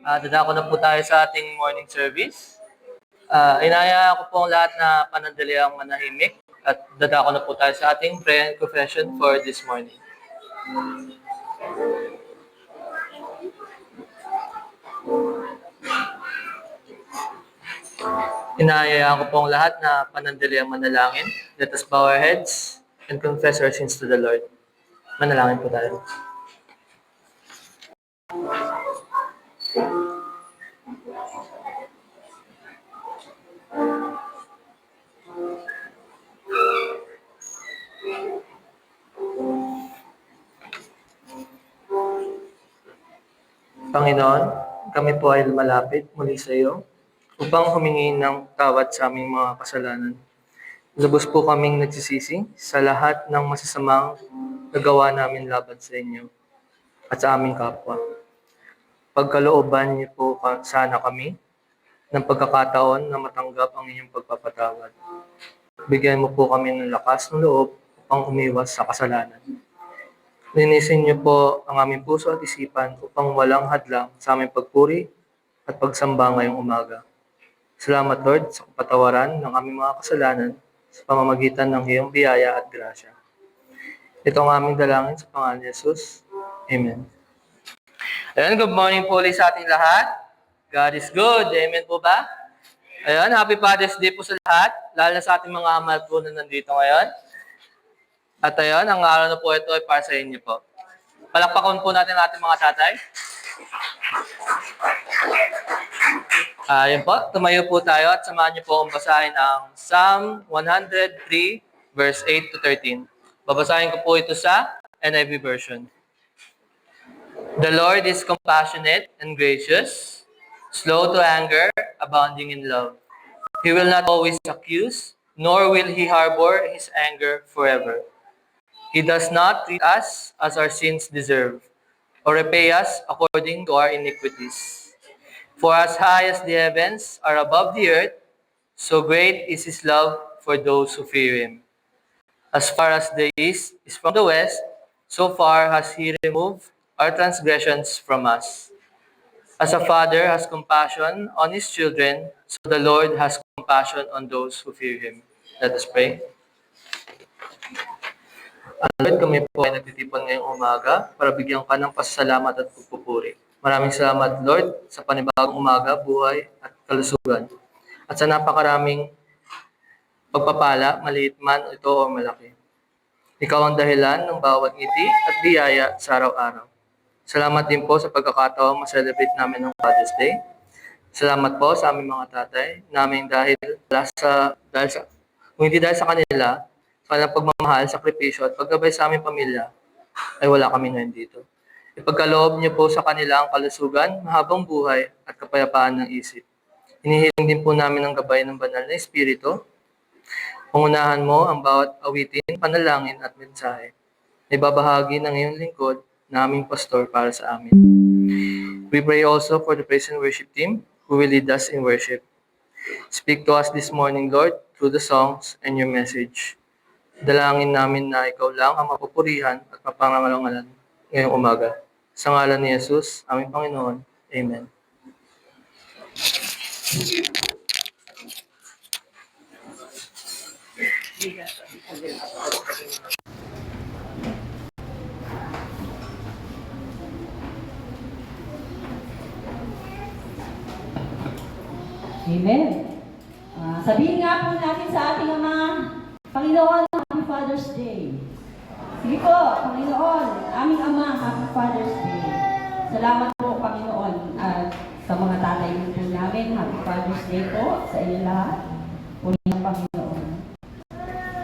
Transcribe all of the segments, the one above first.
Dadako na po tayo sa ating morning service. Inaya ko po ang lahat na panandaliang manahimik at dadako na po tayo sa ating prayer and confession for this morning. Inaya ko po ang lahat na panandaliang manalangin. Let us bow our heads and confess our sins to the Lord. Manalangin po tayo. Panginoon, kami po ay lumalapit muli sa iyo upang humingi ng tawad sa aming mga kasalanan. Lubos po kaming nagsisisi sa lahat ng masasamang nagawa namin laban sa inyo at sa aming kapwa. Pagkalooban niyo po sana kami ng pagkakataon na matanggap ang inyong pagpapatawad. Bigyan mo po kami ng lakas ng loob upang umiwas sa kasalanan. Linisin niyo po ang aming puso at isipan upang walang hadlang sa aming pagpuri at pagsamba ngayong umaga. Salamat Lord sa kapatawaran ng aming mga kasalanan sa pamamagitan ng iyong biyaya at grasya. Ito ang aming dalangin sa pangalan ni Jesus. Amen. Ayan, good morning po ulit sa ating lahat. God is good. Amen po ba? Ayan, happy Father's Day po sa lahat, lalo na sa ating mga ama po na nandito ngayon. At ayun, ang araw na po ito ay para sa inyo po. Palakpakan po natin ating mga tatay. Ayun po, tumayo po tayo at samahan niyo po akong basahin ang Psalm 103, verse 8 to 13. Babasahin ko po ito sa NIV version. The Lord is compassionate and gracious, slow to anger, abounding in love. He will not always accuse, nor will he harbor his anger forever. He does not treat us as our sins deserve, or repay us according to our iniquities. For as high as the heavens are above the earth, so great is his love for those who fear him. As far as the east is from the west, so far has he removed our transgressions from us. As a father has compassion on his children, so the Lord has compassion on those who fear him. Let us pray. Lord, kami po ay nagtitipon ngayong umaga para bigyan ka ng pasasalamat at pagpupuri. Maraming salamat, Lord, sa panibagong umaga, buhay at kalusugan. At sa napakaraming pagpapala, maliit man ito o malaki. Ikaw ang dahilan ng bawat ngiti at biyaya sa araw-araw. Salamat din po sa pagkakataon ma-celebrate namin ng Father's Day. Salamat po sa aming mga tatay namin kung hindi dahil sa kanila, kanilang pagmamahal, sakripisyo at paggabay sa aming pamilya, ay wala kami ngayon dito. Ipagkaloob niyo po sa kanila ang kalusugan, mahabang buhay at kapayapaan ng isip. Hinihiling din po namin ang gabay ng banal na Espiritu. Pangunahan mo ang bawat awitin, panalangin at mensahe. Ibabahagi ng iyong lingkod na aming pastor para sa amin. We pray also for the praise and worship team who will lead us in worship. Speak to us this morning, Lord, through the songs and your message. Dalangin namin na ikaw lang ang mapupurihan at mapangangalangalan ngayong umaga. Sa ngalan ni Jesus, aming Panginoon. Amen. Amen. Sabihin nga po natin sa ating Ama, Panginoon, Happy Father's Day. Sige po, Panginoon, aming Ama, Happy Father's Day. Salamat po, Panginoon, at sa mga tatay po namin, Happy Father's Day po sa inyo lahat. Purihin, Panginoon.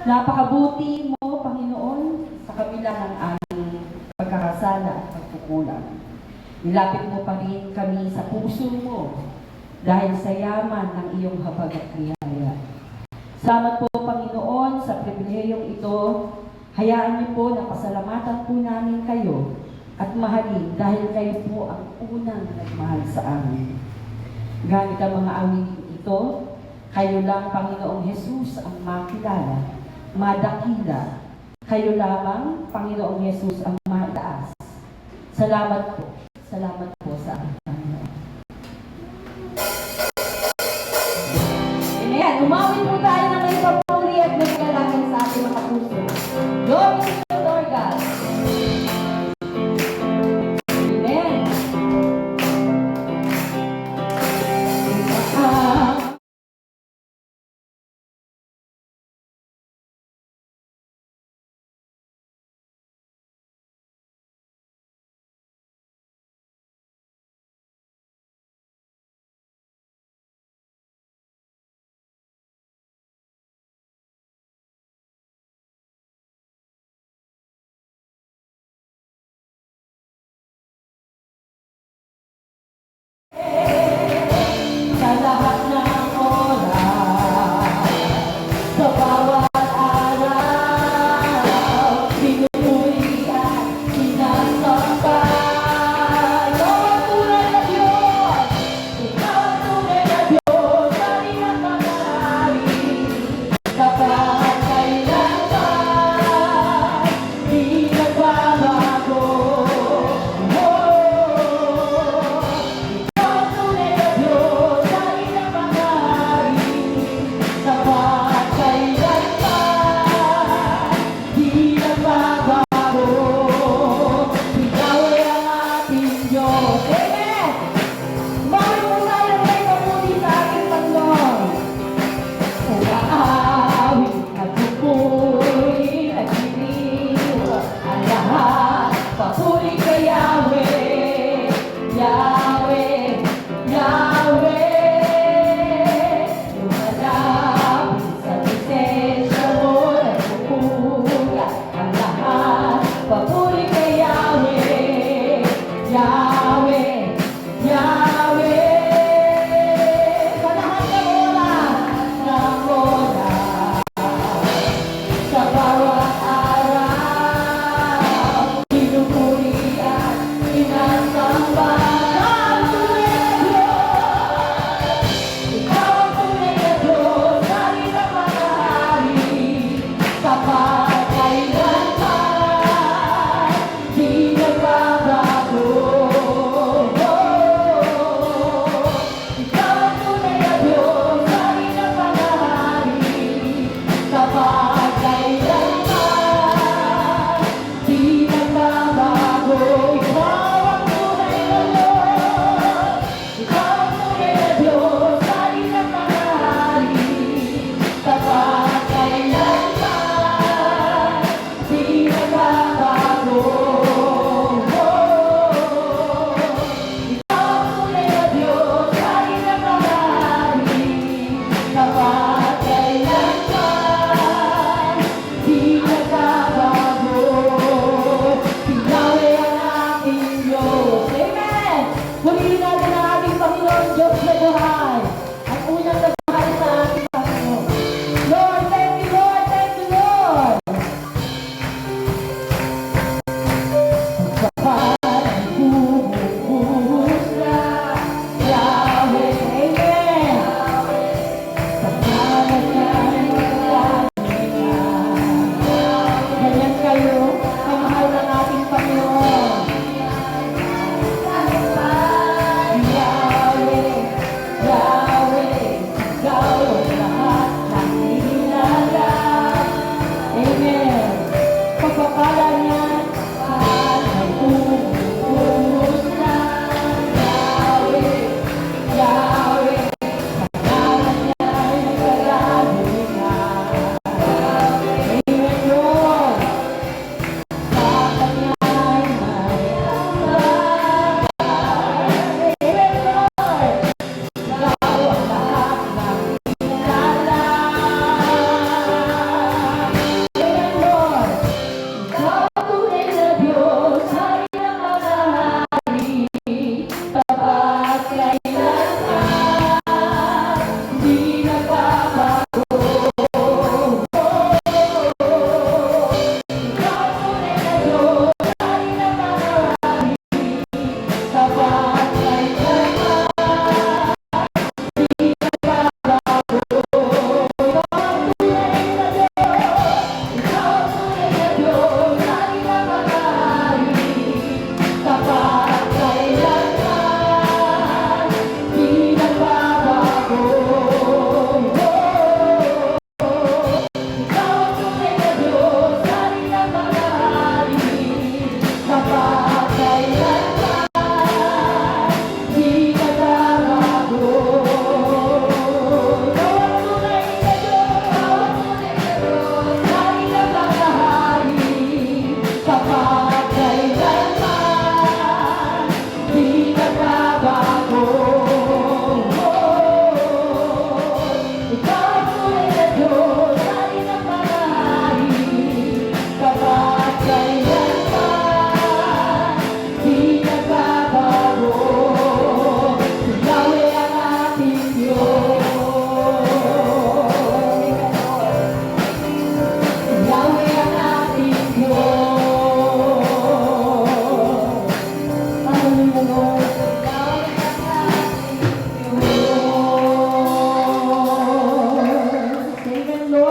Napakabuti mo, Panginoon, sa kabila ng aming pagkakasala at pagkukulang. Nilapit mo pa rin kami sa puso mo dahil sa yaman ng iyong habag at biyaya. Salamat po, Panginoon, sa pribilehiyong ito. Hayaan niyo po na pasalamatan po namin kayo at mahalin dahil kayo po ang unang nagmahal sa amin. Gamit ang mga awitin ito, kayo lang, Panginoong Jesus, ang makilala, madakila. Kayo lamang, Panginoong Jesus, ang mataas. Salamat po. Salamat po sa amin, Panginoon.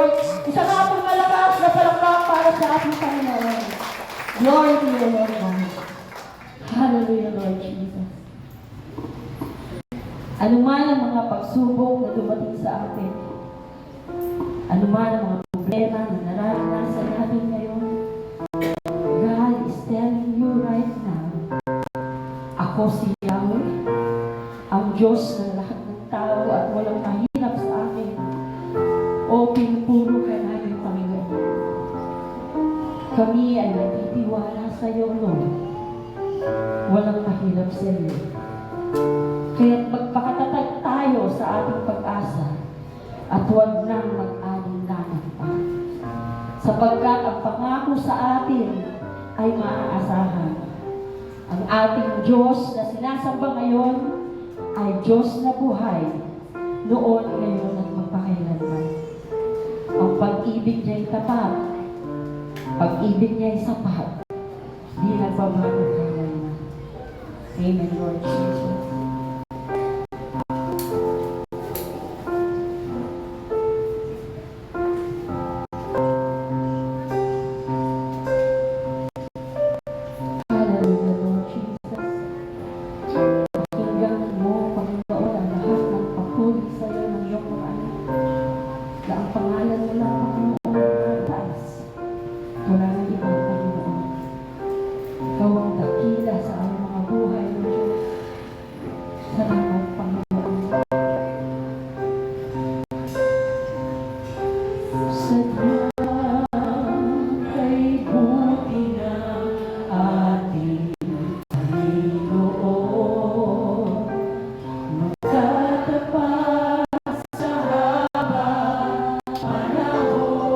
Lord. Isa nga pong malakas na palakpak para sa ating Panginoon. Glory to you, Lord God. Hallelujah, Lord Jesus. Ano man ang mga pagsubok na dumating sa atin, ano man ang mga problema na nararanasan natin ngayon, God is telling you right now, ako si Yahweh, ang Diyos ng lahat ng tao at walang mahirap sa akin. O pinupuro ka namin, Panginoon. Kami ay nagtitiwala sa iyo, Lord. Walang mahirap sa iyo. Kaya't magpakatatag tayo sa ating pag-asa at huwag nang mag-alinlangan pa. Sapagkat ang pangako sa atin ay maaasahan. Ang ating Diyos na sinasamba ngayon ay Diyos na buhay, noon, ngayon at magpakailanman. Ang pag-ibig niya ay tapat, pag-ibig niya ay sapat, di nagbabago kailanman. Amen, Lord Jesus. Hallelujah, Lord Jesus. Pakinggan mo, Panginoon, ang lahat ng papuri sa iyo ng iyong mga anak. Na ang pangalan mo lang, Panginoon, ang taas. Wala na ibang Panginoon. Ikaw ang dakila sa aming mga buhay, Lord Diyos. Salamat, Panginoon. Sadyang kay buti na ating Panginoon. Magtatapat sa habang panahon.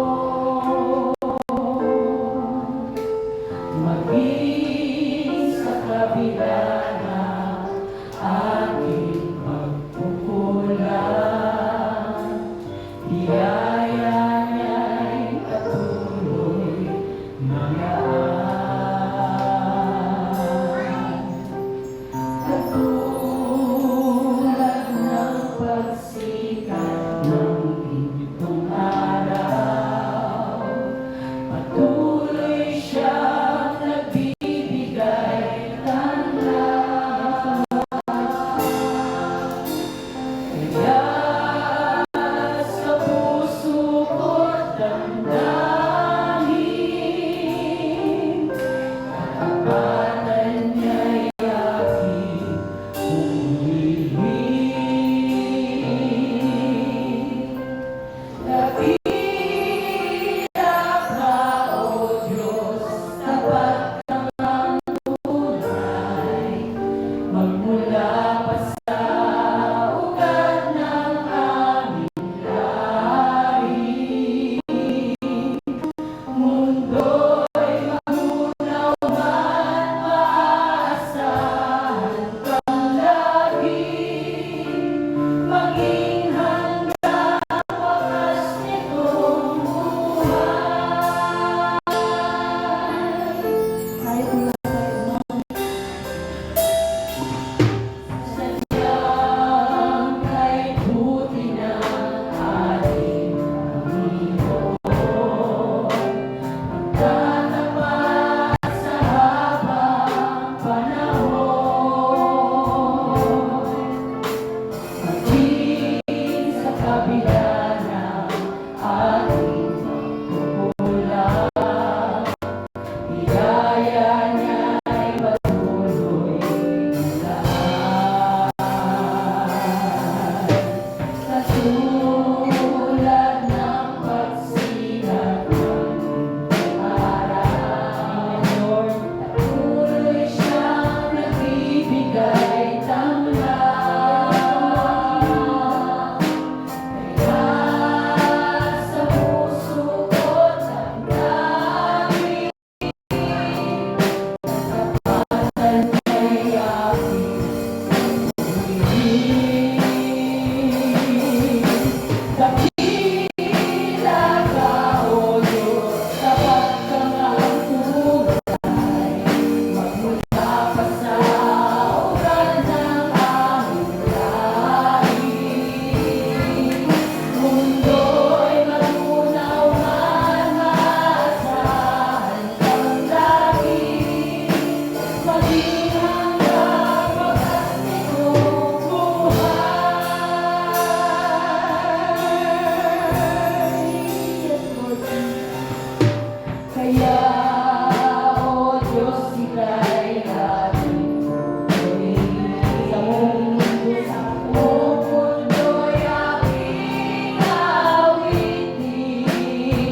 Maging sa kabila ng aking pagkukulang, biyaya niya'y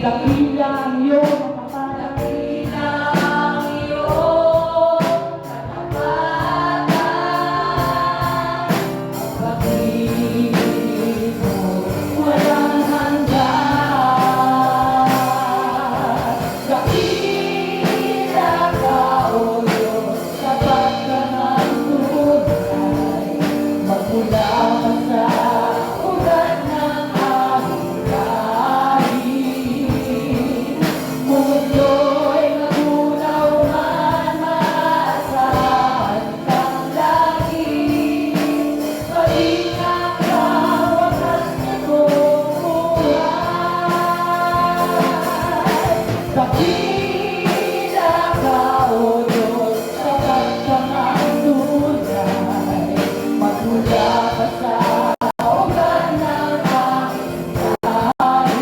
Dakila ang iyong katapatan. Dakila ang iyong katapatan. Pag-ibig mo walang hanggan. Dakila ka, O Diyos, sapat ka ng tunay. Magmula ka sa ugat ng aming kahit. Mundo'y nagunaw man, maasahan kang langit. Kalinga ka, wakas nitong buhay. Dakila ka, O Diyos, sapat ka ng tunay. Magmula ka sa ugat ng aming kahit.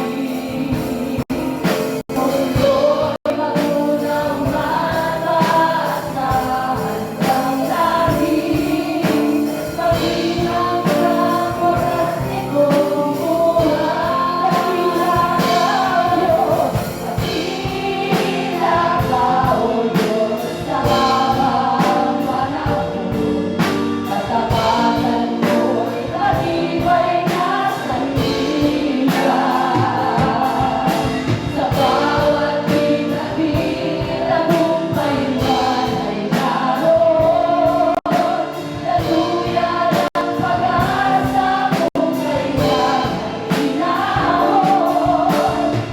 Mundo'y magunaw man, maasahan kang langit. Kalingang kang wakas nitong buhay. Dakila ka, O Diyos, sa habang panahon. Katapatan mo'y matibay na sandigan. Sa bawat pinagpil, tagumpay man ay naroon. Daluyan ang pag-asa kung kailan ay hinahon.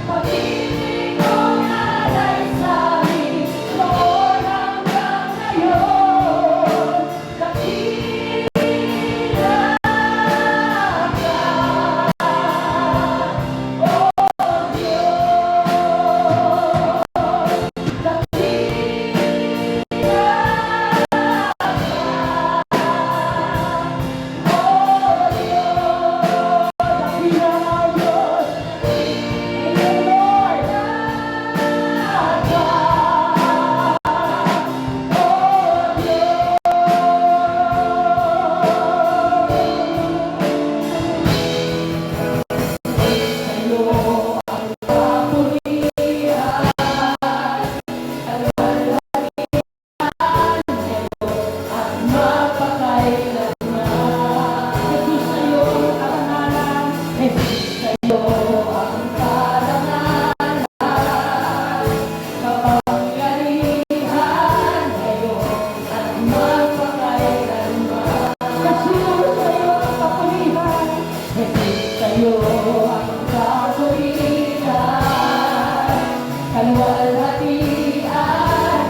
Pag-ibig mong alay sa'min, noon hanggang ngayon. Dakila ka, O Diyos. Kalwalhatian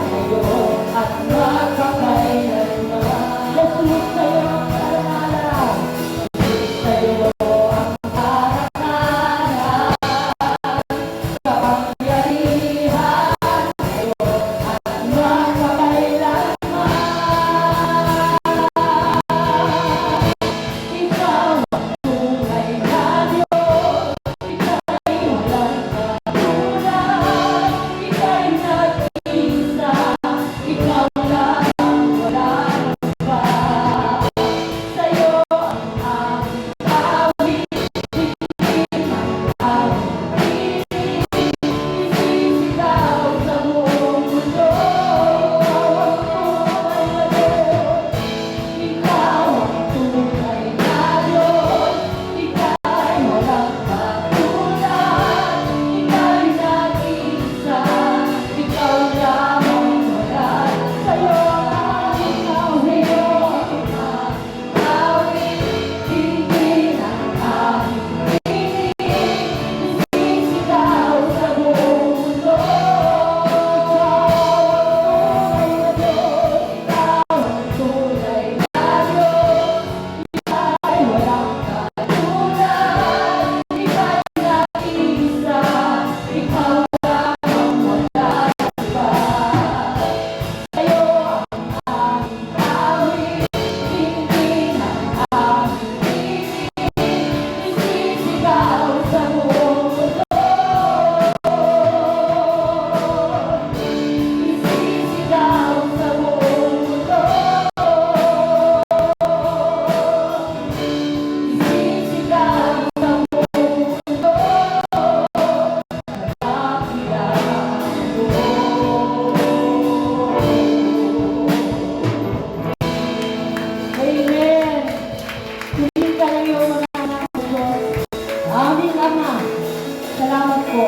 ngayon at magpakailanman. Jesus sa'yo ang karangalan. Jesus sa'yo ang karangalan. Kapangyarihan ngayon at magpakailanman. Ikaw ang tunay na Diyos. Ika'y walang katulad.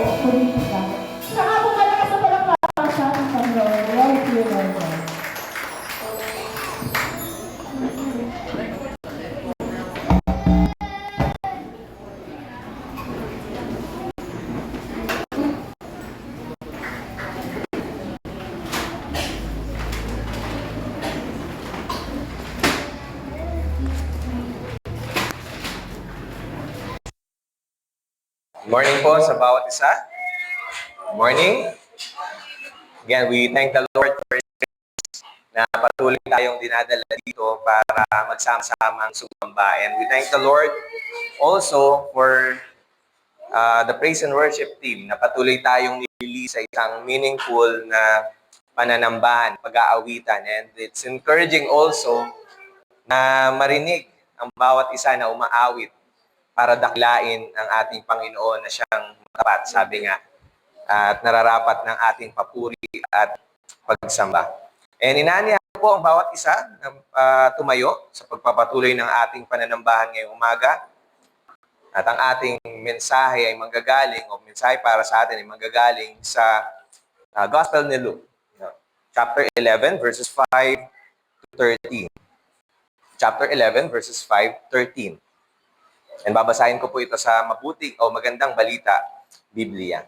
politika. Saka po malakas na palakpakan sa ating Panginoon. Glory to you, Lord God. Morning po sa bawat isa. Morning. Again, we thank the Lord for na patuloy tayong dinadala dito para magsama-samang sumamba. And we thank the Lord also for the praise and worship team na patuloy tayong nilili sa isang meaningful na pananambahan, pag-aawitan. And it's encouraging also na marinig ang bawat isa na umaawit para daklain ang ating Panginoon na siyang matapat, sabi nga, at nararapat ng ating papuri at pagsamba. And inaanihan po ang bawat isa na tumayo sa pagpapatuloy ng ating pananambahan ngayong umaga. At ang ating mensahe ay manggagaling, o mensahe para sa atin ay manggagaling sa Gospel ni Luke, chapter 11, verses 5 to 13. Chapter 11, verses 5 to 13. And babasahin ko po ito sa mabuting o magandang balita, Biblia.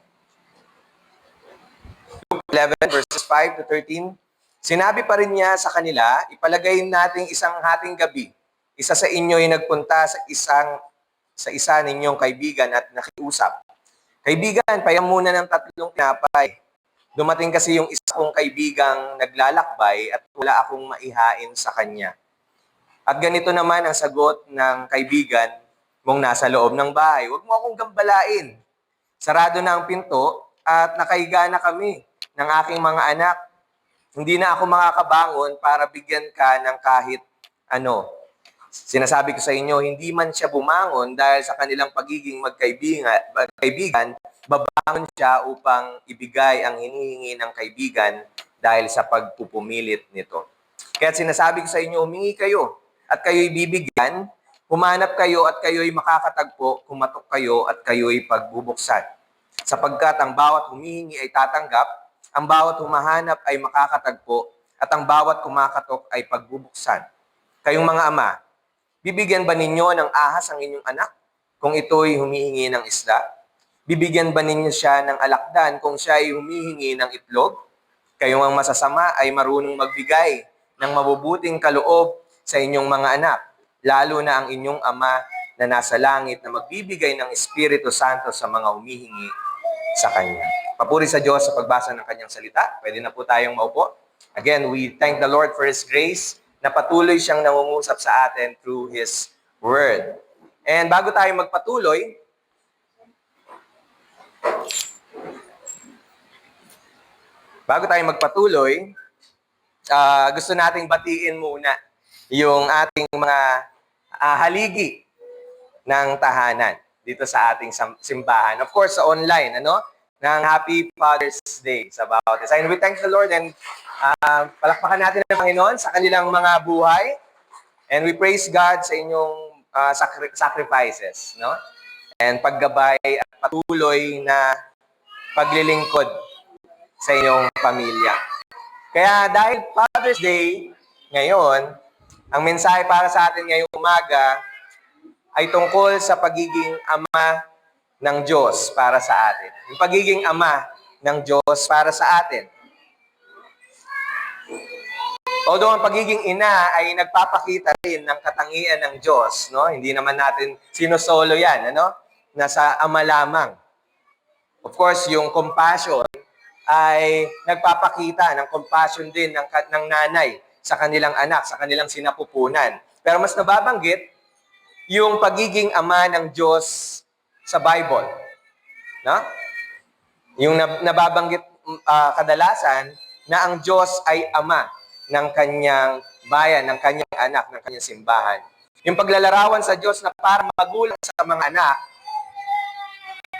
Luke 11, verses 5 to 13. Sinabi pa rin niya sa kanila, ipalagay nating isang hating gabi. Isa sa inyo ay nagpunta sa isa ninyong kaibigan at nakiusap. Kaibigan, payam muna ng 3 tinapay. Dumating kasi yung isa kong kaibigang naglalakbay at wala akong maihain sa kanya. At ganito naman ang sagot ng kaibigan mong nasa loob ng bahay. Huwag mo akong gambalain. Sarado na ang pinto at nakahiga na kami ng aking mga anak. Hindi na ako makakabangon para bigyan ka ng kahit ano. Sinasabi ko sa inyo, hindi man siya bumangon dahil sa kanilang pagiging magkaibigan, babangon siya upang ibigay ang hinihingi ng kaibigan dahil sa pagpupumilit nito. Kaya sinasabi ko sa inyo, humingi kayo at kayo'y bibigyan, humanap kayo at kayo'y makakatagpo, kumatok kayo at kayo'y pagbubuksan. Sapagkat ang bawat humihingi ay tatanggap, ang bawat humahanap ay makakatagpo, at ang bawat kumakatok ay pagbubuksan. Kayong mga ama, bibigyan ba ninyo ng ahas ang inyong anak kung ito'y humihingi ng isda? Bibigyan ba ninyo siya ng alakdan kung siya ay humihingi ng itlog? Kayong ang masasama ay marunong magbigay ng mabubuting kaloob sa inyong mga anak, lalo na ang inyong ama na nasa langit na magbibigay ng Espiritu Santo sa mga humihingi sa Kanya. Papuri sa Diyos sa pagbasa ng Kanyang salita. Pwede na po tayong maupo. Again, we thank the Lord for His grace na patuloy siyang nangungusap sa atin through His Word. And bago tayo magpatuloy, gusto nating batiin muna yung ating mga haligi ng tahanan dito sa ating simbahan. Of course, sa online, ng Happy Father's Day sa bawat isa. And we thank the Lord and palakpakan natin ang Panginoon sa kanilang mga buhay. And we praise God sa inyong sacrifices, no? And paggabay at patuloy na paglilingkod sa inyong pamilya. Kaya dahil Father's Day ngayon, ang mensahe para sa atin ngayong umaga ay tungkol sa pagiging ama ng Diyos para sa atin. Yung pagiging ama ng Diyos para sa atin. Although ang pagiging ina ay nagpapakita rin ng katangian ng Diyos, no? Hindi naman natin sinosolo yan, Nasa ama lamang. Of course, yung compassion ay nagpapakita ng compassion din ng nanay sa kanilang anak, sa kanilang sinapupunan. Pero mas nababanggit yung pagiging ama ng Diyos sa Bible. No? Yung nababanggit kadalasan na ang Diyos ay ama ng kanyang bayan, ng kanyang anak, ng kanyang simbahan. Yung paglalarawan sa Diyos na parang magulang sa mga anak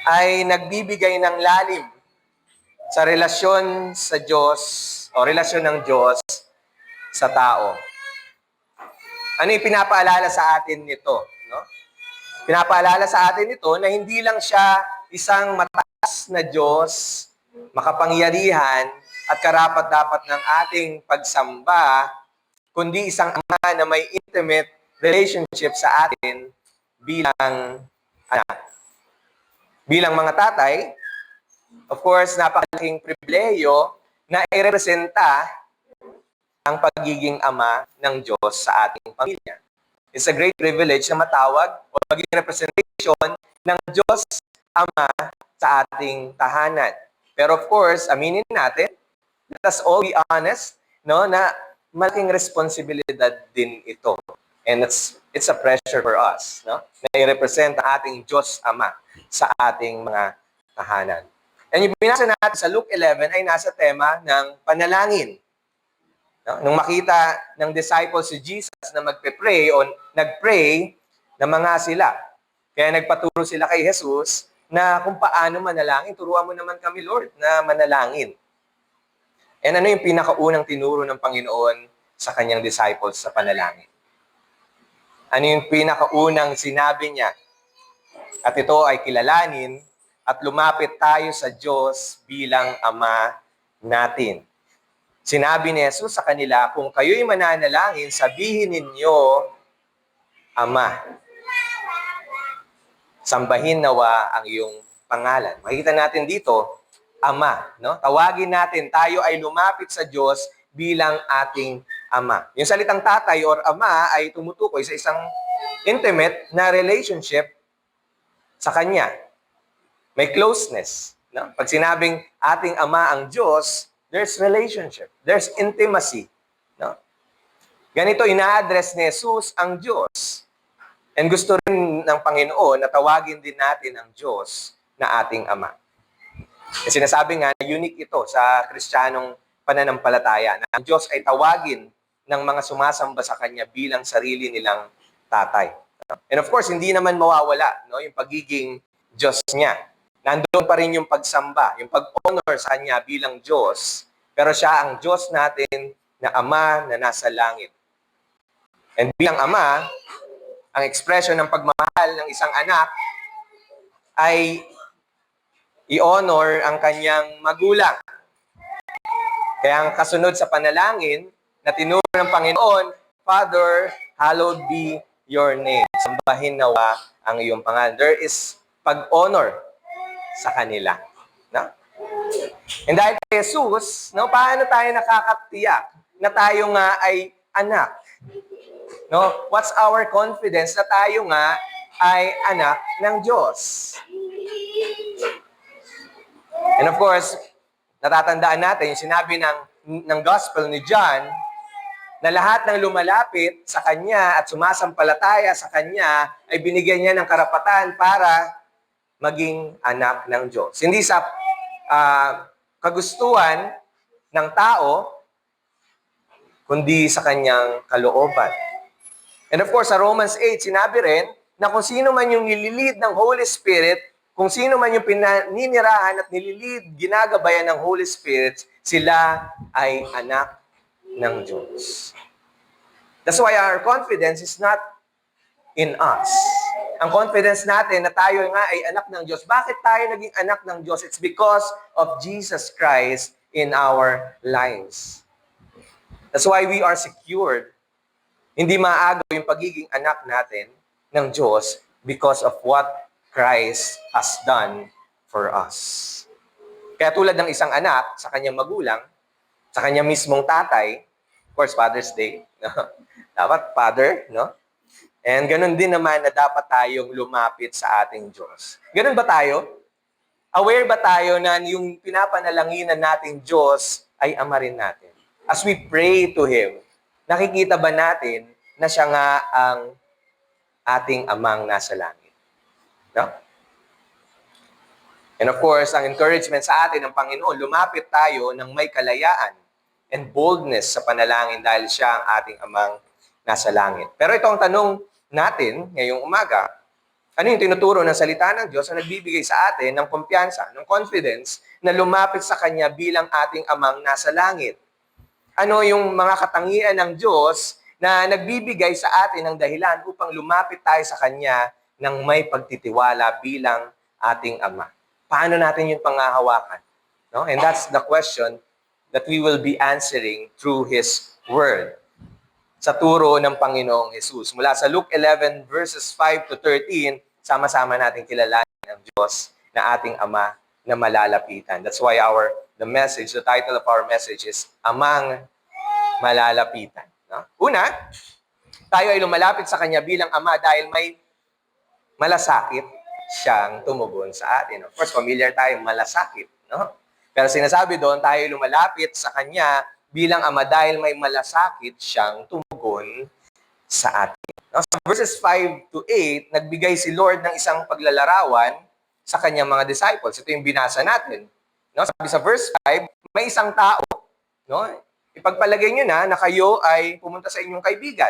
ay nagbibigay ng lalim sa relasyon sa Diyos o relasyon ng Diyos sa tao. Ano yung pinapaalala sa atin nito? No? Pinapaalala sa atin ito na hindi lang siya isang mataas na Diyos, makapangyarihan, at karapat-dapat ng ating pagsamba, kundi isang Ama na may intimate relationship sa atin bilang anak. Bilang mga tatay, of course, napakalaking pribileyo na irepresenta ang pagiging ama ng Diyos sa ating pamilya. It's a great privilege na matawag o maging representation ng Diyos Ama sa ating tahanan. Pero of course, aminin natin, let us all be honest, no, na malaking responsibilidad din ito. And it's a pressure for us, no, na i-represent ang ating Diyos Ama sa ating mga tahanan. And yung binasa natin sa Luke 11 ay nasa tema ng panalangin. No? Nung makita ng disciples si Jesus na magpe-pray o nag-pray, namanga sila. Kaya nagpaturo sila kay Jesus na kung paano manalangin. Turuan mo naman kami, Lord, na manalangin. And ano yung pinakaunang tinuro ng Panginoon sa kanyang disciples sa panalangin? Ano yung pinakaunang sinabi niya? At ito ay kilalanin at lumapit tayo sa Diyos bilang Ama natin. Sinabi ni Jesus sa kanila, kung kayo'y mananalangin, sabihin ninyo, Ama. Sambahin nawa ang iyong pangalan. Makikita natin dito, Ama. No? Tawagin natin, tayo ay lumapit sa Diyos bilang ating Ama. Yung salitang tatay or Ama ay tumutukoy sa isang intimate na relationship sa Kanya. May closeness. No? Pag sinabing ating Ama ang Diyos, there's relationship. There's intimacy. No? Ganito ina-address ni Jesus ang Diyos. And gusto rin ng Panginoon na tawagin din natin ang Diyos na ating Ama. Kasi sinasabi nga, unique ito sa Kristiyanong pananampalataya na ang Diyos ay tawagin ng mga sumasamba sa Kanya bilang sarili nilang tatay. And of course, hindi naman mawawala, no, yung pagiging Diyos niya. Nandoon pa rin yung pagsamba, yung pag-honor sa Kanya bilang Diyos, pero siya ang Diyos natin na Ama na nasa langit. And bilang Ama, ang ekspresyon ng pagmamahal ng isang anak ay i-honor ang kanyang magulang. Kaya ang kasunod sa panalangin na tinuro ng Panginoon, Father, hallowed be your name. Sambahin nawa ang iyong pangalan. There is pag-honor sa kanila. No? And dahil kay Jesus, no, paano tayo nakakatiyak na tayo nga ay anak? No? What's our confidence na tayo nga ay anak ng Diyos? And of course, natatandaan natin yung sinabi ng Gospel ni John na lahat ng lumalapit sa Kanya at sumasampalataya sa Kanya ay binigyan niya ng karapatan para maging anak ng Diyos. Hindi sa kagustuhan ng tao, kundi sa Kanyang kalooban. And of course, sa Romans 8, sinabi rin na kung sino man yung nililid ng Holy Spirit, kung sino man yung pininirahan at nililid, ginagabayan ng Holy Spirit, sila ay anak ng Diyos. That's why our confidence is not in us. Ang confidence natin na tayo nga ay anak ng Diyos. Bakit tayo naging anak ng Diyos? It's because of Jesus Christ in our lives. That's why we are secured. Hindi maagaw yung pagiging anak natin ng Diyos because of what Christ has done for us. Kaya tulad ng isang anak sa kanyang magulang, sa kanyang mismong tatay, of course, Father's Day, no? Dapat father, no? And ganun din naman na dapat tayong lumapit sa ating Diyos. Ganun ba tayo? Aware ba tayo na yung pinapanalanginan nating Diyos ay Ama rin natin? As we pray to Him, nakikita ba natin na siya nga ang ating Amang nasa langit? No? And of course, ang encouragement sa atin ng Panginoon, lumapit tayo ng may kalayaan and boldness sa panalangin dahil siya ang ating Amang nasa langit. Pero ito ang tanong natin ngayong umaga, ano yung tinuturo ng salita ng Diyos na nagbibigay sa atin ng kumpiyansa, ng confidence na lumapit sa Kanya bilang ating Amang nasa langit? Ano yung mga katangian ng Diyos na nagbibigay sa atin ng dahilan upang lumapit tayo sa Kanya ng may pagtitiwala bilang ating Ama? paano natin yung panghahawakan? No? And that's the question that we will be answering through His Word. Sa turo ng Panginoong Jesus. Mula sa Luke 11 verses 5 to 13, sama-sama natin kilalanin ang Diyos na ating Ama na malalapitan. That's why the title of our message is Amang Malalapitan. No? Una, tayo ay lumalapit sa Kanya bilang Ama dahil may malasakit siyang tumugon sa atin. Of course, familiar tayo, malasakit. No? Pero sinasabi doon, tayo ay lumalapit sa Kanya bilang Ama dahil may malasakit siyang tumugon sa atin. No? Sa verses 5 to 8, nagbigay si Lord ng isang paglalarawan sa Kanyang mga disciples. Ito yung binasa natin. No? Sabi sa verse 5, may isang tao. No? Ipagpalagay nyo na kayo ay pumunta sa inyong kaibigan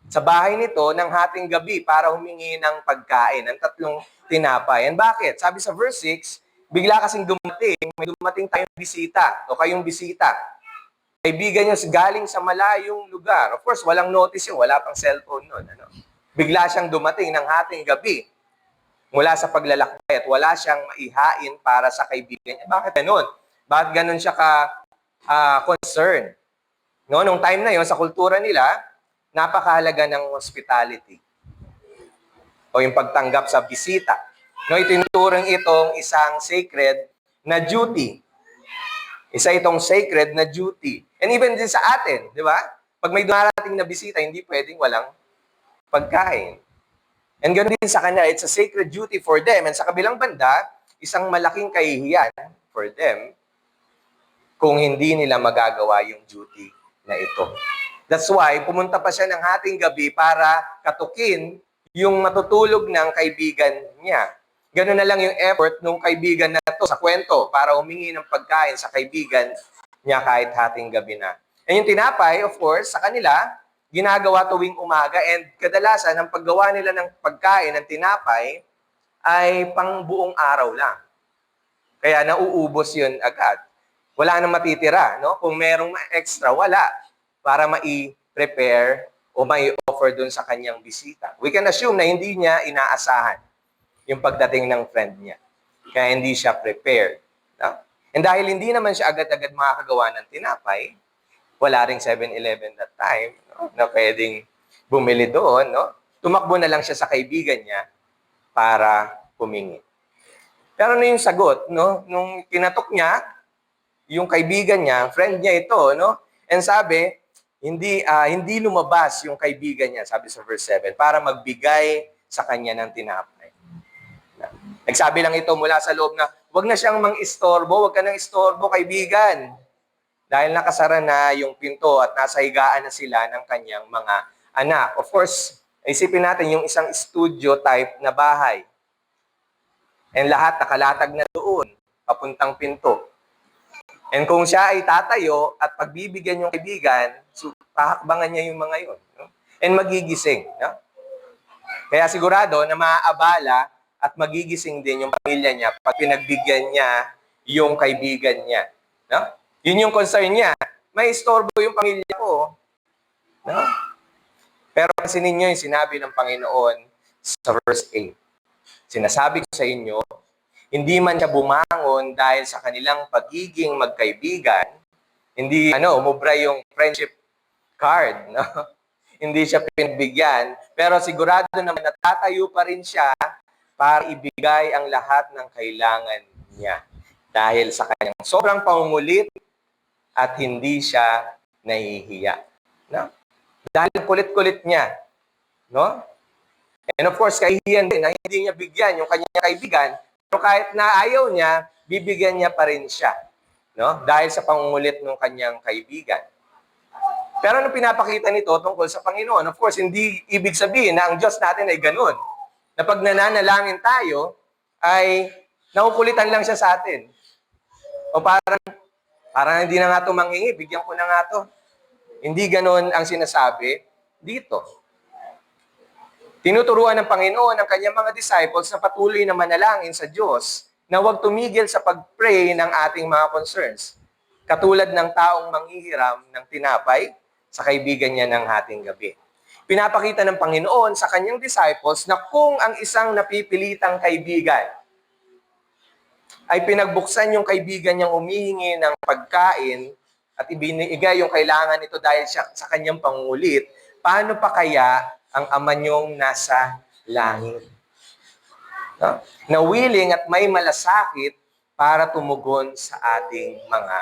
sa bahay nito ng hating gabi para humingi ng pagkain, ng 3 tinapay. And bakit? Sabi sa verse 6, bigla kasing may dumating tayong bisita o kayong bisita. Kaibigan nyo galing sa malayong lugar. Of course, walang notice yun, wala pang cellphone nun. Ano? Bigla siyang dumating ng hating gabi mula sa paglalakbay at wala siyang maihain para sa kaibigan niya. Bakit ganun? Bakit ganun siya concern? No, nung time na yon sa kultura nila, napakahalaga ng hospitality o yung pagtanggap sa bisita. No, itinuturing itong isang sacred na duty. Isa itong sacred na duty. And even din sa atin, di ba? Pag may dumarating na bisita, hindi pwedeng walang pagkain. And ganoon din sa kanila, it's a sacred duty for them. And sa kabilang banda, isang malaking kahihiyan for them kung hindi nila magagawa yung duty na ito. That's why, pumunta pa siya ng hating gabi para katukin yung matutulog ng kaibigan niya. Ganun na lang yung effort ng kaibigan na to sa kwento para humingi ng pagkain sa kaibigan niya kahit hating gabi na. And yung tinapay, of course, sa kanila, ginagawa tuwing umaga and kadalasan ang paggawa nila ng pagkain ng tinapay ay pang buong araw lang. Kaya nauubos yun agad. Wala nang matitira, no? Kung merong extra, wala para mai-prepare o mai-offer dun sa kanyang bisita. We can assume na hindi niya inaasahan yung pagdating ng friend niya. Kaya hindi siya prepared. No? And dahil hindi naman siya agad-agad makakagawa ng tinapay, wala ring 7-Eleven that time, no? Na pwedeng bumili doon. No? Tumakbo na lang siya sa kaibigan niya para humingi. Pero ano yung sagot? No? Nung kinatok niya, yung kaibigan niya, friend niya ito, no? And sabi, hindi lumabas yung kaibigan niya, sabi sa verse 7, para magbigay sa kanya ng tinapay. Nagsabi lang ito mula sa loob na, huwag na siyang mang-istorbo, huwag ka nang istorbo, kaibigan. Dahil nakasara na yung pinto at nasa higaan na sila ng kanyang mga anak. Of course, isipin natin yung isang studio type na bahay. And lahat nakalatag na doon, papuntang pinto. And kung siya ay tatayo at pagbibigyan yung kaibigan, so pahakbangan niya yung mga yun. No? And magigising. No? Kaya sigurado na maaabala at magigising din yung pamilya niya pag pinagbigyan niya yung kaibigan niya. No? Yun yung concern niya. May istorbo yung pamilya ko. No? Pero pansinin niyo yung sinabi ng Panginoon sa verse 8. Sinasabi ko sa inyo, hindi man siya bumangon dahil sa kanilang pagiging magkaibigan, hindi umubra yung friendship card, no? Hindi siya pinagbigyan, pero sigurado naman natatayo pa rin siya para ibigay ang lahat ng kailangan niya dahil sa kanyang sobrang pangungulit at hindi siya nahihiya, no? Dahil kulit-kulit niya, no? And of course, kahihiyan din na hindi niya bigyan yung kanyang kaibigan. Pero kahit na ayaw niya, bibigyan niya pa rin siya. No? Dahil sa pangungulit ng kanyang kaibigan. Pero ano pinapakita nito tungkol sa Panginoon? Of course, hindi ibig sabihin na ang Diyos natin ay ganun. Na pag nananalangin tayo, ay nakukulitan lang siya sa atin. O parang hindi na nga ito manghingi, bigyan ko na nga ito. Hindi ganun ang sinasabi dito. Tinuturuan ng Panginoon ang kanyang mga disciples na patuloy na manalangin sa Diyos na huwag tumigil sa pag-pray ng ating mga concerns. Katulad ng taong manghihiram ng tinapay sa kaibigan niya ng hating gabi. Pinapakita ng Panginoon sa kanyang disciples na kung ang isang napipilitang kaibigan ay pinagbuksan yung kaibigan niyang umihingi ng pagkain at ibinigay yung kailangan nito dahil siya sa kanyang pangungulit, paano pa kaya ang ama niyong nasa langit? No? Na willing at may malasakit para tumugon sa ating mga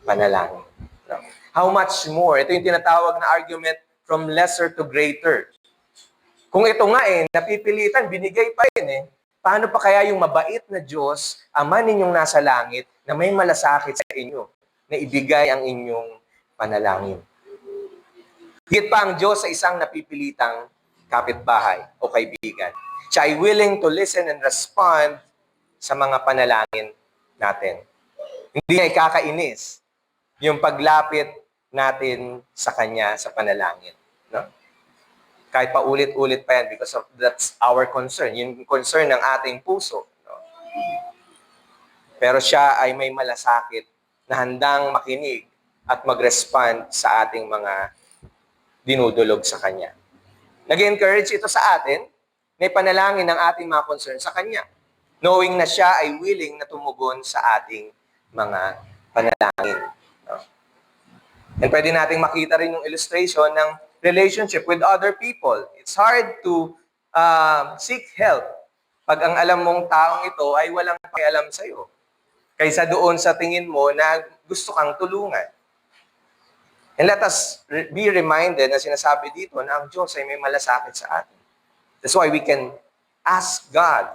panalangin. No? How much more? Ito yung tinatawag na argument from lesser to greater. Kung ito nga napipilitan, binigay pa rin paano pa kaya yung mabait na Diyos, Ama ninyong nasa langit, na may malasakit sa inyo, na ibigay ang inyong panalangin. Higit pa ang Diyos sa isang napipilitang kapitbahay o kaibigan. Siya ay willing to listen and respond sa mga panalangin natin. Hindi niya ikakainis yung paglapit natin sa Kanya sa panalangin. No? Kahit pa ulit-ulit pa yan because of that's our concern. Yung concern ng ating puso. No? Pero siya ay may malasakit na handang makinig at mag-respond sa ating mga dinudulog sa Kanya. Nag-encourage ito sa atin, may panalangin ng ating mga concern sa Kanya. Knowing na siya ay willing na tumugon sa ating mga panalangin. No? And pwede nating makita rin yung illustration ng relationship with other people. It's hard to seek help pag ang alam mong taong ito ay walang pakialam sa'yo. Kaysa doon sa tingin mo na gusto kang tulungan. And let us be reminded na sinasabi dito na ang Diyos ay may malasakit sa atin. That's why we can ask God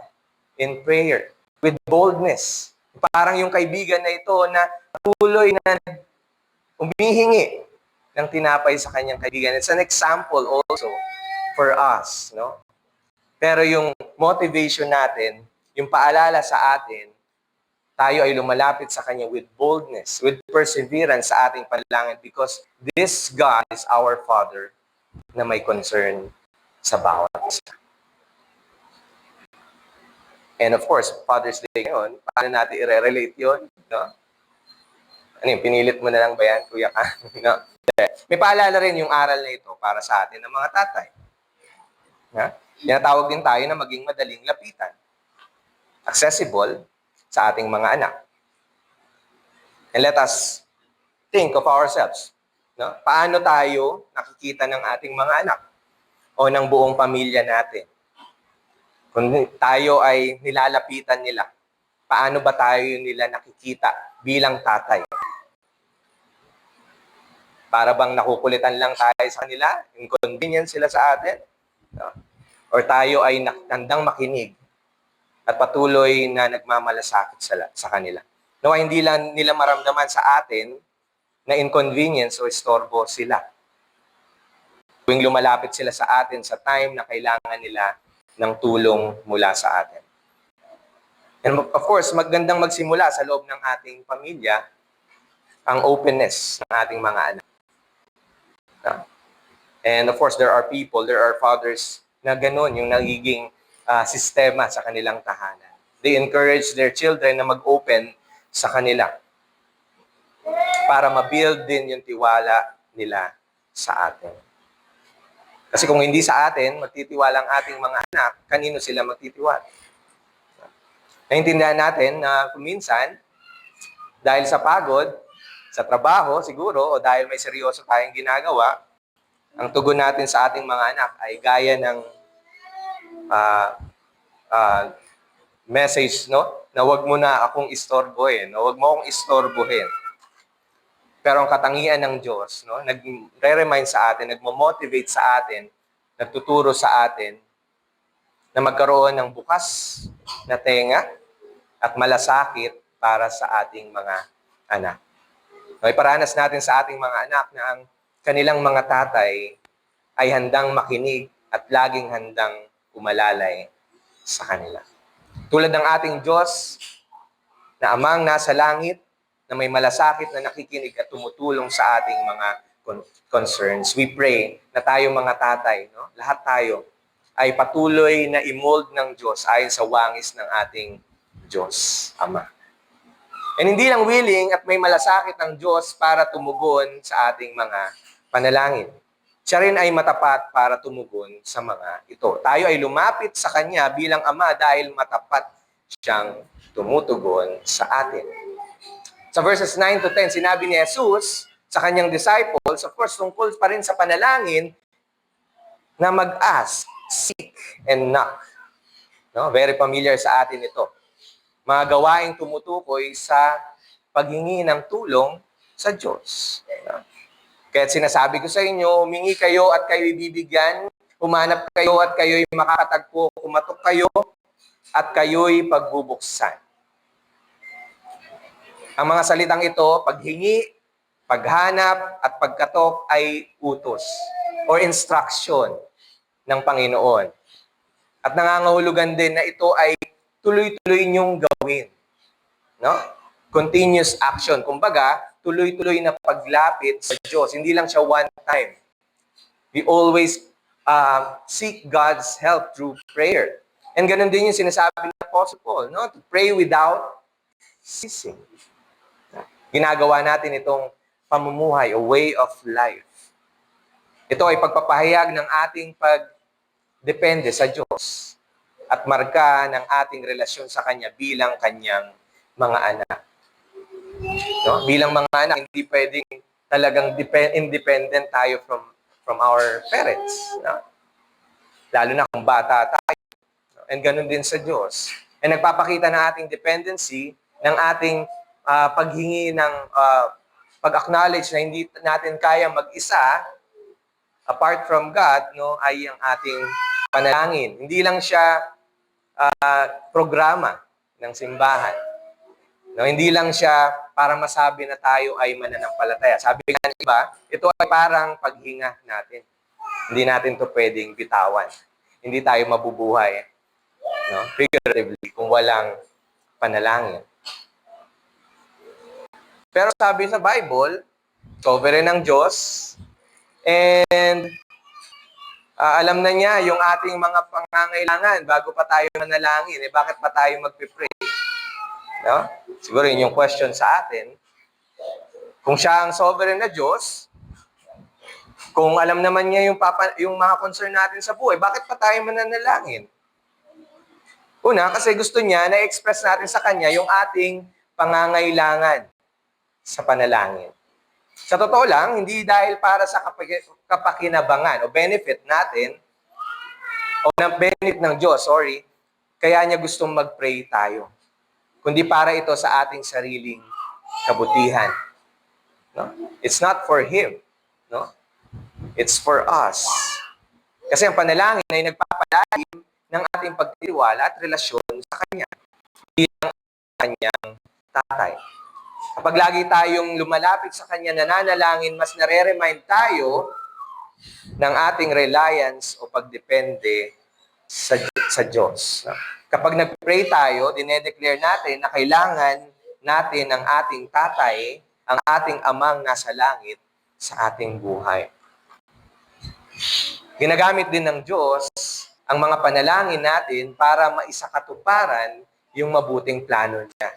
in prayer with boldness. Parang yung kaibigan na ito na patuloy na umihingi ng tinapay sa kanyang kaibigan. It's an example also for us, no? Pero yung motivation natin, yung paalala sa atin, tayo ay lumalapit sa Kanya with boldness, with perseverance sa ating panalangin because this God is our Father na may concern sa bawat isa. And of course, Father's Day ngayon, paano natin i-relate yun? No? Ano yun, pinilit mo na lang ba yan, Kuya Ka? No? May paalala rin yung aral na ito para sa atin ng mga tatay. Tinatawag din tayo na maging madaling lapitan. Accessible sa ating mga anak. And let us think of ourselves. No? Paano tayo nakikita ng ating mga anak o ng buong pamilya natin? Kung tayo ay nilalapitan nila, paano ba tayo nila nakikita bilang tatay? Para bang nakukulitan lang tayo sa kanila? Inconvenience sila sa atin? No? Or tayo ay handang makinig at patuloy na nagmamalasakit sa kanila. Nawa hindi lang nila maramdaman sa atin na inconvenience o istorbo sila. Tuwing lumalapit sila sa atin sa time na kailangan nila ng tulong mula sa atin. And of course, magandang magsimula sa loob ng ating pamilya ang openness ng ating mga anak. And of course, there are fathers na ganun yung nagiging sistema sa kanilang tahanan. They encourage their children na mag-open sa kanila para ma-build din yung tiwala nila sa atin. Kasi kung hindi sa atin, magtitiwala ang ating mga anak, kanino sila magtitiwala? Naintindihan natin na minsan, dahil sa pagod, sa trabaho siguro, o dahil may seryoso tayong ginagawa, ang tugon natin sa ating mga anak ay gaya ng message, no? Na wag mo na akong istorbohin, no? Wag mo akong istorbohin. Pero ang katangian ng Diyos, no? Nagre-remind sa atin, nagmo-motivate sa atin, nagtuturo sa atin na magkaroon ng bukas na tenga at malasakit para sa ating mga anak. Iparanas natin sa ating mga anak na ang kanilang mga tatay ay handang makinig at laging handang umalalay sa kanila. Tulad ng ating Diyos na amang nasa langit, na may malasakit na nakikinig at tumutulong sa ating mga concerns. We pray na tayo mga tatay, no? Lahat tayo ay patuloy na i-mold ng Diyos ayon sa wangis ng ating Diyos, Ama. And hindi lang willing at may malasakit ng Diyos para tumugon sa ating mga panalangin. Siya rin ay matapat para tumugon sa mga ito. Tayo ay lumapit sa Kanya bilang Ama dahil matapat siyang tumutugon sa atin. Sa verses 9 to 10, sinabi ni Jesus sa kanyang disciples, of course, tungkol pa rin sa panalangin, na mag-ask, seek, and knock. No? Very familiar sa atin ito. Mga gawaing tumutukoy sa paghingi ng tulong sa Diyos. No? Kaya sinasabi ko sa inyo, humingi kayo at kayo'y bibigyan, humanap kayo at kayo'y makakatagpo, kumatok kayo at kayo'y pagbubuksan. Ang mga salitang ito, paghingi, paghanap, at pagkatok ay utos or instruction ng Panginoon. At nangangahulugan din na ito ay tuloy-tuloy niyong gawin. No? Continuous action. Kumbaga, tuloy-tuloy na paglapit sa Diyos. Hindi lang siya one time. We always seek God's help through prayer. And ganun din yung sinasabi ng Apostle Paul, no? To pray without ceasing. Ginagawa natin itong pamumuhay, a way of life. Ito ay pagpapahayag ng ating pagdepende sa Diyos at marka ng ating relasyon sa Kanya bilang Kanyang mga anak. No? Bilang mga anak, hindi pwedeng talagang independent tayo from our parents. No? Lalo na kung bata tayo. And ganun din sa Diyos. And nagpapakita ng ating dependency, ng ating paghingi ng pag-acknowledge na hindi natin kaya mag-isa apart from God, no, ay ang ating panalangin. Hindi lang siya programa ng simbahan. No, hindi lang siya para masabi na tayo ay mananampalataya. Sabi nga ng iba, ito ay parang paghinga natin. Hindi natin to pwedeng bitawan. Hindi tayo mabubuhay, no, figuratively, kung walang panalangin. Pero sabi sa Bible, sovereign ng Diyos, and alam na niya yung ating mga pangangailangan bago pa tayo manalangin. Bakit pa tayo magpipray? No? Siguro yun yung question sa atin. Kung siya ang sovereign na Diyos, kung alam naman niya yung mga concern natin sa buhay, bakit pa tayo mananalangin? Una, kasi gusto niya na express natin sa Kanya yung ating pangangailangan sa panalangin. Sa totoo lang, hindi dahil para sa kapakinabangan o benefit natin, o ng benefit ng Diyos, kaya niya gustong mag-pray tayo. Kundi para ito sa ating sariling kabutihan. No? It's not for Him. No? It's for us. Kasi ang panalangin ay nagpapalalim ng ating pagtitiwala at relasyon sa Kanya bilang Kanyang tatay. Kapag lagi tayong lumalapit sa Kanya, nananalangin, mas nare-remind tayo ng ating reliance o pagdepende sa Diyos. Kapag nag-pray tayo, dinedeclare natin na kailangan natin ang ating tatay, ang ating amang nasa langit sa ating buhay. Ginagamit din ng Diyos ang mga panalangin natin para maisakatuparan yung mabuting plano niya.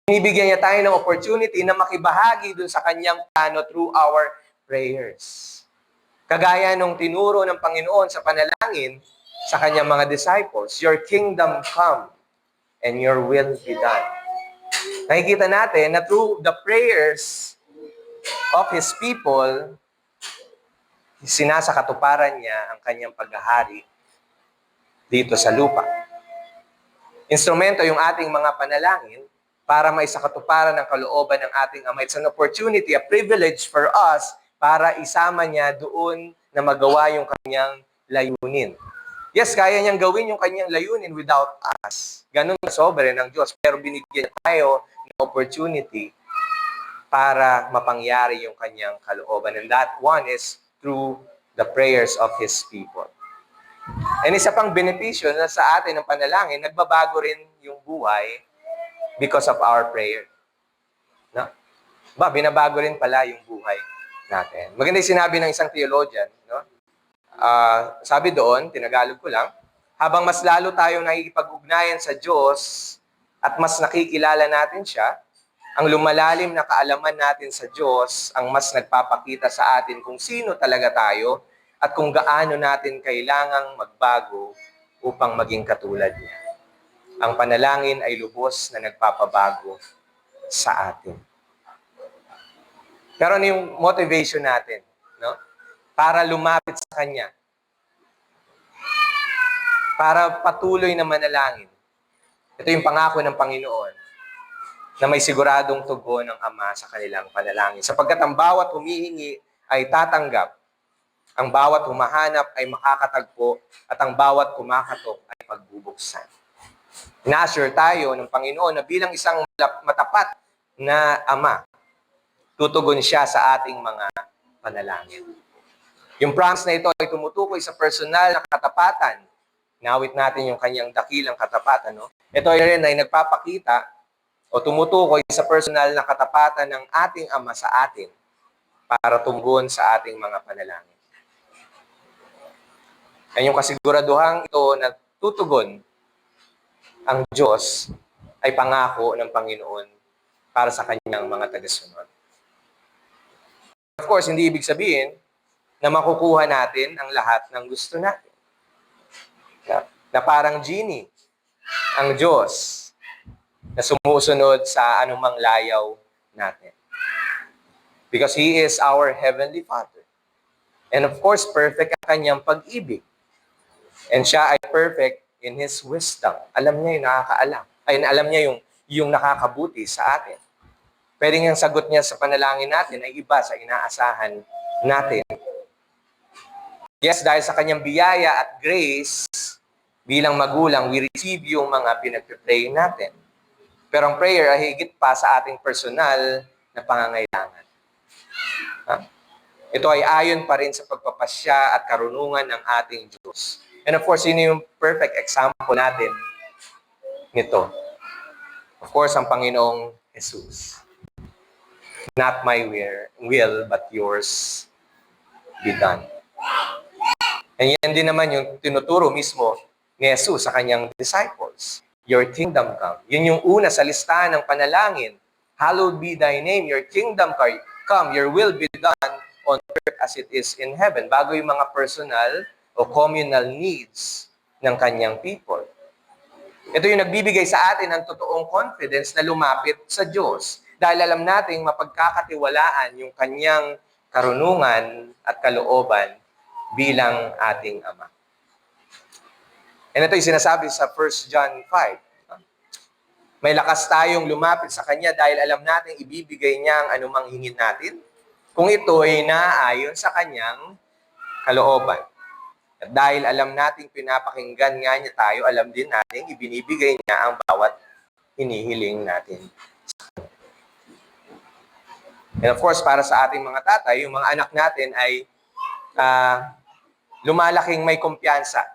Binibigyan niya tayo ng opportunity na makibahagi dun sa Kanyang plano through our prayers. Kagaya nung tinuro ng Panginoon sa panalangin sa Kanyang mga disciples, your kingdom come and your will be done. Nakikita natin na through the prayers of His people, sinasakatuparan niya ang Kanyang paghahari dito sa lupa. Instrumento yung ating mga panalangin para maisakatuparan ng kalooban ng ating Ama. It's an opportunity, a privilege for us para isama niya doon na magawa yung Kanyang layunin. Yes, kaya niyang gawin yung Kanyang layunin without us. Ganun na sovereign ng Diyos. Pero binigyan tayo ng opportunity para mapangyari yung Kanyang kalooban. And that one is through the prayers of His people. And isa pang benepisyo na sa atin ng panalangin, nagbabago rin yung buhay because of our prayer. No? Binabago rin pala yung buhay natin. Maganda yung sinabi ng isang theologian. No? Sabi doon, tinagalog ko lang, habang mas lalo tayong nakikipag-ugnayan sa Diyos at mas nakikilala natin siya, ang lumalalim na kaalaman natin sa Diyos ang mas nagpapakita sa atin kung sino talaga tayo at kung gaano natin kailangang magbago upang maging katulad niya. Ang panalangin ay lubos na nagpapabago sa atin. Pero ano yung motivation natin, no? Para lumapit sa Kanya. Para patuloy na manalangin. Ito yung pangako ng Panginoon na may siguradong tugon ng Ama sa kanilang panalangin. Sapagkat ang bawat humihingi ay tatanggap, ang bawat humahanap ay makakatagpo, at ang bawat kumakatok ay pagbubuksan. Na-assure tayo ng Panginoon na bilang isang matapat na Ama, tutugon siya sa ating mga panalangin. Yung promise na ito ay tumutukoy sa personal na katapatan. Nawit natin yung kanyang dakilang katapatan. No? Ito ay rin ay nagpapakita o tumutukoy sa personal na katapatan ng ating Ama sa atin para tunggon sa ating mga panalangin. Ay yung kasiguraduhang ito na tutugon ang Diyos ay pangako ng Panginoon para sa kanyang mga tagasunod. Of course, hindi ibig sabihin na makukuha natin ang lahat ng gusto natin. Na parang genie, ang Diyos na sumusunod sa anumang layaw natin. Because He is our Heavenly Father. And of course, perfect ang kanyang pag-ibig. And siya ay perfect in His wisdom. Alam niya yung nakakaalam. Alam niya yung nakakabuti sa atin. Pwede niyang sagot niya sa panalangin natin ay iba sa inaasahan natin. Yes, dahil sa kanyang biyaya at grace, bilang magulang, we receive yung mga pinag-pray natin. Pero ang prayer ay higit pa sa ating personal na pangangailangan. Ito ay ayon pa rin sa pagpapasya at karunungan ng ating Diyos. And of course, yun yung perfect example natin nito. Of course, ang Panginoong Jesus. Not my will, but yours be done. And yan din naman yung tinuturo mismo ni Jesus sa kanyang disciples. Your kingdom come. Yun yung una sa listahan ng panalangin. Hallowed be thy name, your kingdom come, your will be done on earth as it is in heaven. Bago yung mga personal o communal needs ng kanyang people. Ito yung nagbibigay sa atin ng totoong confidence na lumapit sa Diyos. Dahil alam nating mapagkakatiwalaan yung kanyang karunungan at kalooban bilang ating Ama. And ito yung sinasabi sa 1 John 5. May lakas tayong lumapit sa Kanya dahil alam natin ibibigay niya ang anumang hingin natin kung ito ay naayon sa Kanyang kalooban. At dahil alam nating pinapakinggan nga niya tayo, alam din natin ibinibigay niya ang bawat hinihiling natin. And of course, para sa ating mga tatay, yung mga anak natin ay lumalaking may kumpiyansa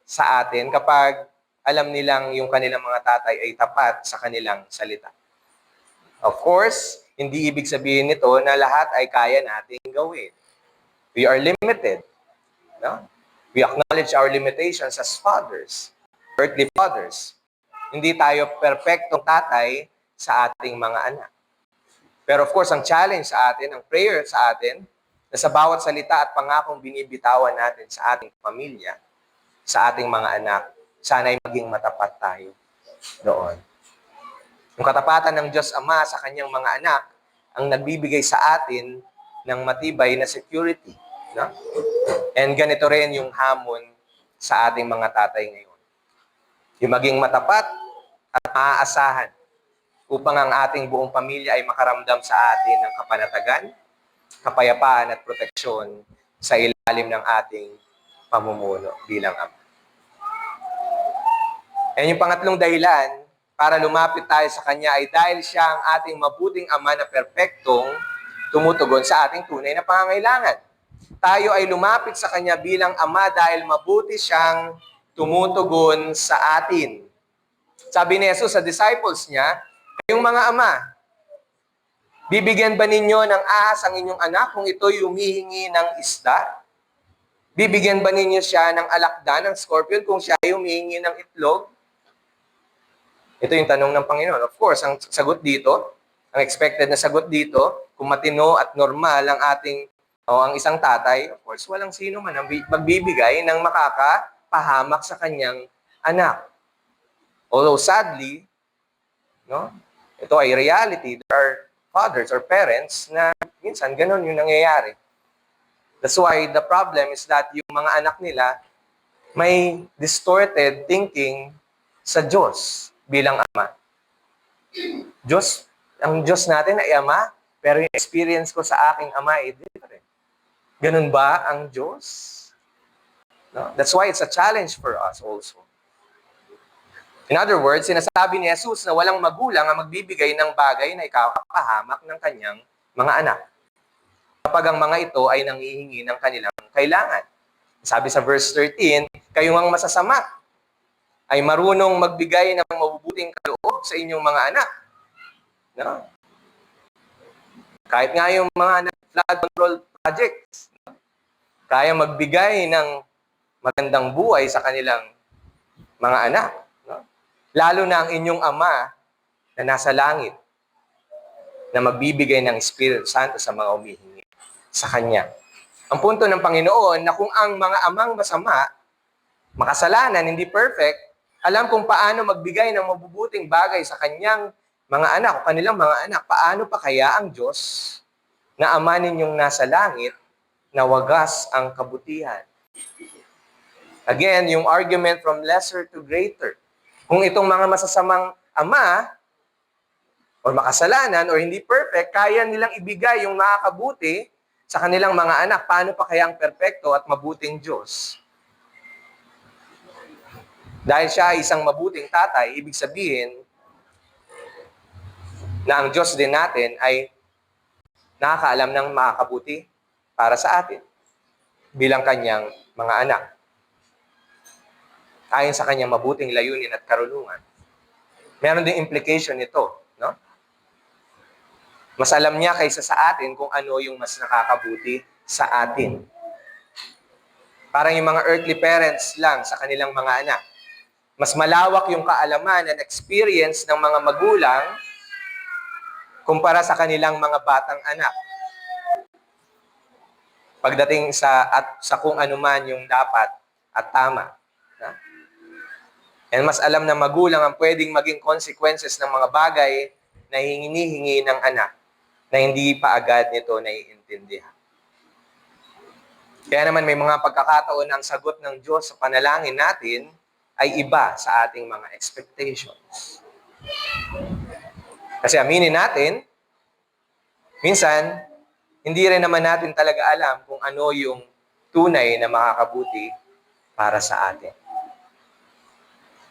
sa atin kapag alam nilang yung kanilang mga tatay ay tapat sa kanilang salita. Of course, hindi ibig sabihin nito na lahat ay kaya nating gawin. We are limited. No? We acknowledge our limitations as fathers, earthly fathers. Hindi tayo perfectong tatay sa ating mga anak. Pero of course, ang challenge sa atin, ang prayer sa atin, na sa bawat salita at pangakong binibitawan natin sa ating pamilya, sa ating mga anak, sana'y maging matapat tayo doon. Yung katapatan ng Diyos Ama sa kanyang mga anak, ang nagbibigay sa atin ng matibay na security. No? And ganito rin yung hamon sa ating mga tatay ngayon. Yung maging matapat at maaasahan upang ang ating buong pamilya ay makaramdam sa atin ng kapanatagan, kapayapaan at proteksyon sa ilalim ng ating pamumuno bilang Ama. And yung pangatlong dahilan para lumapit tayo sa Kanya ay dahil siya ang ating mabuting Ama na perpektong tumutugon sa ating tunay na pangangailangan. Tayo ay lumapit sa Kanya bilang Ama dahil mabuti siyang tumutugon sa atin. Sabi ni Jesus sa disciples niya, kayong mga ama, bibigyan ba ninyo ng ahas ang inyong anak kung ito'y humihingi ng isda? Bibigyan ba ninyo siya ng alakdan, ng scorpion, kung siya ay humihingi ng itlog? Ito yung tanong ng Panginoon. Of course, ang sagot dito, ang expected na sagot dito, kung matino at normal ang ang isang tatay, of course, walang sino man ang magbibigay ng makakapahamak sa kanyang anak. Although sadly, no, ito ay reality. There are fathers or parents na minsan ganun yung nangyayari. That's why the problem is that yung mga anak nila may distorted thinking sa Diyos bilang ama. Ang Diyos natin ay ama, pero yung experience ko sa aking ama ay different. Ganun ba ang Diyos? No? That's why it's a challenge for us also. In other words, sinasabi ni Jesus na walang magulang ang magbibigay ng bagay na ikapahamak ng kanyang mga anak. Kapag ang mga ito ay nangihingi ng kanilang kailangan. Sabi sa verse 13, kayo ang masasama ay marunong magbigay ng mabubuting kaloob sa inyong mga anak. No? Kahit nga yung mga flood control projects, no? Kaya magbigay ng magandang buhay sa kanilang mga anak. No? Lalo na ang inyong ama na nasa langit na magbibigay ng Espiritu Santo sa mga humihingi sa Kanya. Ang punto ng Panginoon na kung ang mga amang masama, makasalanan, hindi perfect, alam kung paano magbigay ng mabubuting bagay sa kanyang mga anak o kanilang mga anak, paano pa kaya ang Diyos na Ama ninyong nasa langit na wagas ang kabutihan? Again, yung argument from lesser to greater. Kung itong mga masasamang ama o makasalanan o hindi perfect, kaya nilang ibigay yung makakabuti sa kanilang mga anak, paano pa kaya ang perpekto at mabuting Diyos? Dahil siya ay isang mabuting tatay, ibig sabihin na ang Diyos din natin ay nakakaalam ng makakabuti para sa atin bilang kanyang mga anak. Ayon sa kanyang mabuting layunin at karunungan. Meron ding implication nito, no? Mas alam niya kaysa sa atin kung ano yung mas nakakabuti sa atin. Parang yung mga earthly parents lang sa kanilang mga anak. Mas malawak yung kaalaman and experience ng mga magulang kumpara sa kanilang mga batang anak. Pagdating sa kung ano man yung dapat at tama. And mas alam ng magulang ang pwedeng maging consequences ng mga bagay na hinihingi ng anak na hindi pa agad nito naiintindihan. Kaya naman may mga pagkakataon na ang sagot ng Diyos sa panalangin natin ay iba sa ating mga expectations. Kasi aminin natin, minsan, hindi rin naman natin talaga alam kung ano yung tunay na makakabuti para sa atin.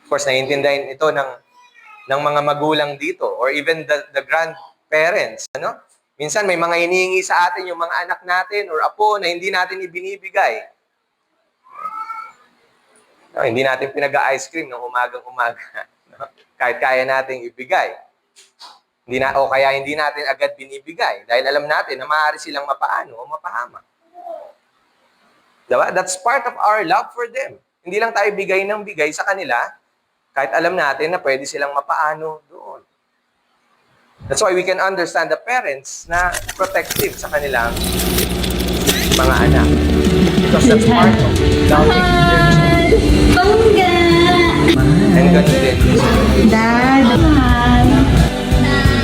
Of course, naiintindihan ito ng mga magulang dito or even the grandparents. Ano? Minsan may mga hinihingi sa atin yung mga anak natin or apo na hindi natin ibinibigay. No, hindi natin pinag-ice cream ng umagang-umaga. No? Kahit kaya nating ibigay. O kaya hindi natin agad binibigay dahil alam natin na maaari silang mapaano o mapahama. Diba? That's part of our love for them. Hindi lang tayo bigay ng bigay sa kanila kahit alam natin na pwede silang mapaano doon. That's why we can understand the parents na protective sa kanilang mga anak. Because that's part of loving their children. Bongga! And ganun din. Dad!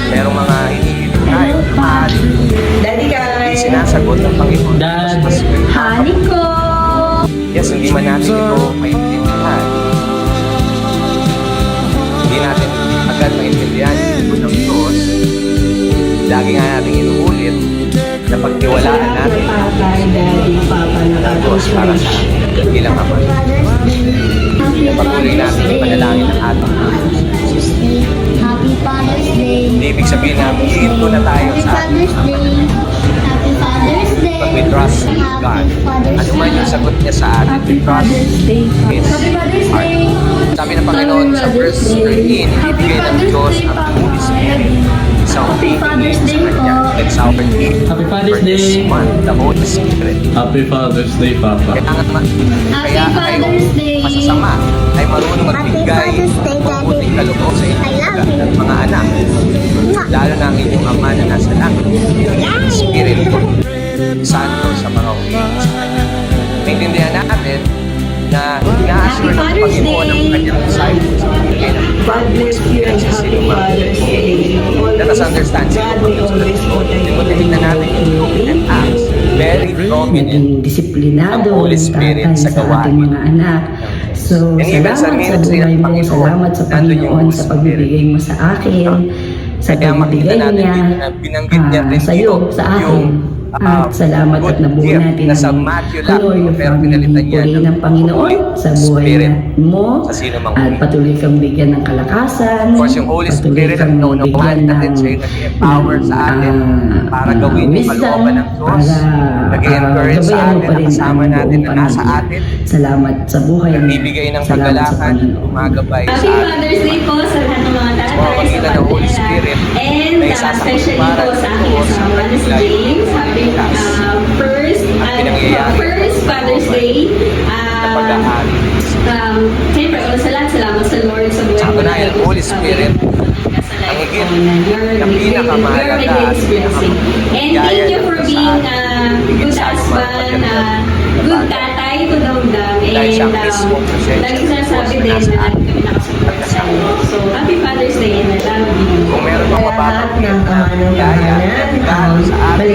Merong mga hinihiling tayo na maaari Daddy hindi guys! sinasagot ng Panginoon. Dad! Honey ko! Yes, hindi man natin ito maintindihan. Hindi natin agad maintindihan yung tugon ng Diyos. Lagi nga natin inuulit na pagtiwalaan natin Tatay, Daddy, Papa, ng Diyos para sa atin. Bilang Ama. Na patuloy natin ipanalangin ang ating mga. Happy Father's Day! Hindi ibig sabihin na hihinto na tayo Happy sa ating Father's Ama. Day! Happy Father's Day! But we trust in God. Ano man yung sagot niya sa atin, we trust His Happy Father's heart. Day! Sabi ng Panginoon sa verse 13, ibibigay ng Diyos ang Holy Spirit sa humihingi sa Kanya. It's our gift Happy Father's for this Day! month, the Holy Spirit. Happy Father's Day, Papa. Kaya Father's Day! masasama ay marunong magbigay Happy Father's Day, ng Daddy. mabuting kaloob sa I love inyong you. mga anak. Lalo na ang inyong ama na nasa langit. Espiritu Santo sa mga humihingi sa Kanya. Maintindihan natin na ina-assure ng Happy Father's Panginoon ang Day. kanyang disciples ang bigay ng God bless you and happy Father's Day. Let us understand. God will always protect Tingnan natin yung fruit and acts. Very prominent naging disiplinado ang Holy ng Spirit tatay sa sa gawain. ating mga anak. So, And even sa salamat sa ministry buhay ng mo, Panginoon, salamat sa nandun yung Panginoon Holy sa Spirit. pagbibigay mo sa akin, sa Kaya makita pagbibigay natin niya dito na binanggit niya rin sa iyo, dito sa akin. yung At salamat good at nabuo gift natin na sa ang Matthew lang, glory of pero God. pinalitan niya Purihin ng ng Panginoon Holy sa buhay Spirit mo sa sino mang at humingi. patuloy kang bigyan ng kalakasan. Of course, yung Holy Patuloy Spirit kang ang naunawahan bigyan natin siya yung nag-empower sa atin para gawin yung wisdom, kalooban ng Diyos. Nag-encourage sa gabayan mo atin pa na rin kasama ang natin buong na nasa pamilya. atin. Salamat sa buhay mo. Nagbibigay ng Salamat sa kagalakan, Panginoon. gumagabay sa Happy atin. Father's Day po sa lahat ng mga tatay pamamagitan sa ng Holy Pantera. Spirit And na isasakop especially para po sa dito aking sa asawa na si kanila yung James. Happy first Father's Day. na pag-aari. Siyempre, una sa lahat, salamat sa Lord sa buhay Sa mo. katunayan, Holy Spirit, ang higit na pinakamahalaga at blessing. And thank you for being a good husband, good tatay to Damdam. Dahil siya ang And mismong presensya lagi ng sinasabi Diyos na din nasa na lagi kami nakasupport sa inyo. So, happy Father's Day and I love you. Kung meron pang Lahat mapapagpapit ng na kamanong biyaya tahanan, sa atin,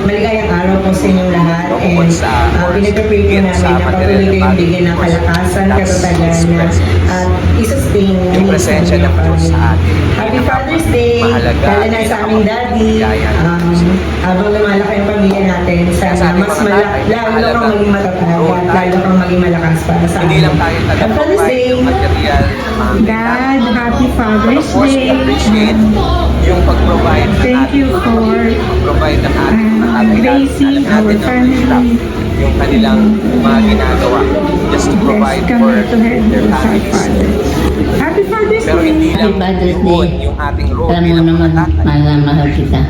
maligayang araw po sa inyong lahat. Bukod And sa pinag-prepare po gifts, namin sa na material patuloy na kayong bagay, bigyan ng of course, kalakasan, that's katatagan His na presence. at isustain Yung presensya ng Diyos sa atin. Happy Father's Day! Mahalaga, Lalo na sa aming daddy. biyaya ng Diyos. Habang lumalaki ang pamilya natin, Kaya sa sana ating mas mga tatay, lalo mahalaga. kang maging matatag Roon at tayo. lalo kang maging malakas para sa Hindi amin. lang tayo Happy Father's taga-provide Day! ng material na mga Dad, happy But Father's of course, we Day. appreciate yung pag-provide ng Thank you ating for pag-provide ng ating mga tatay. gracing Alam natin our na mahirap family. yung kanilang mga ginagawa just to provide Yes, for kami to help their us, our families. Father. Happy Father's Pero Day. hindi lang Happy Father's yun Day. yung ating role Alam mo bilang mga naman, tatay. mahal na mahal kita.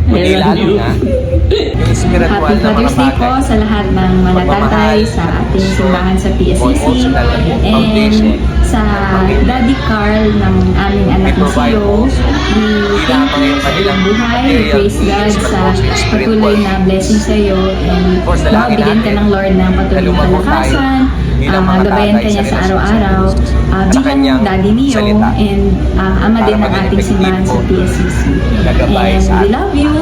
Kundi lalo na yung spiritual Happy na mga Father's Day po bagay. sa lahat ng mga tatay sa ating simbahan sa PSCC Emotional foundation. and sa Daddy Carl ng aming anak na si Yo. We thank you sa iyong buhay. Praise God sa patuloy na blessing sa iyo and course, dalangin mabigyan ka natin ng Lord ng patuloy na lumago tayo kalakasan. bilang mga Gabayan tatay ka niya sa sa relasyon sa araw-araw Diyos. Sa bilang kanyang daddy niyo salita. and ama din Para ng maging ating simbahan sa epektibo, PSCC. nagabay And sa we atin. love you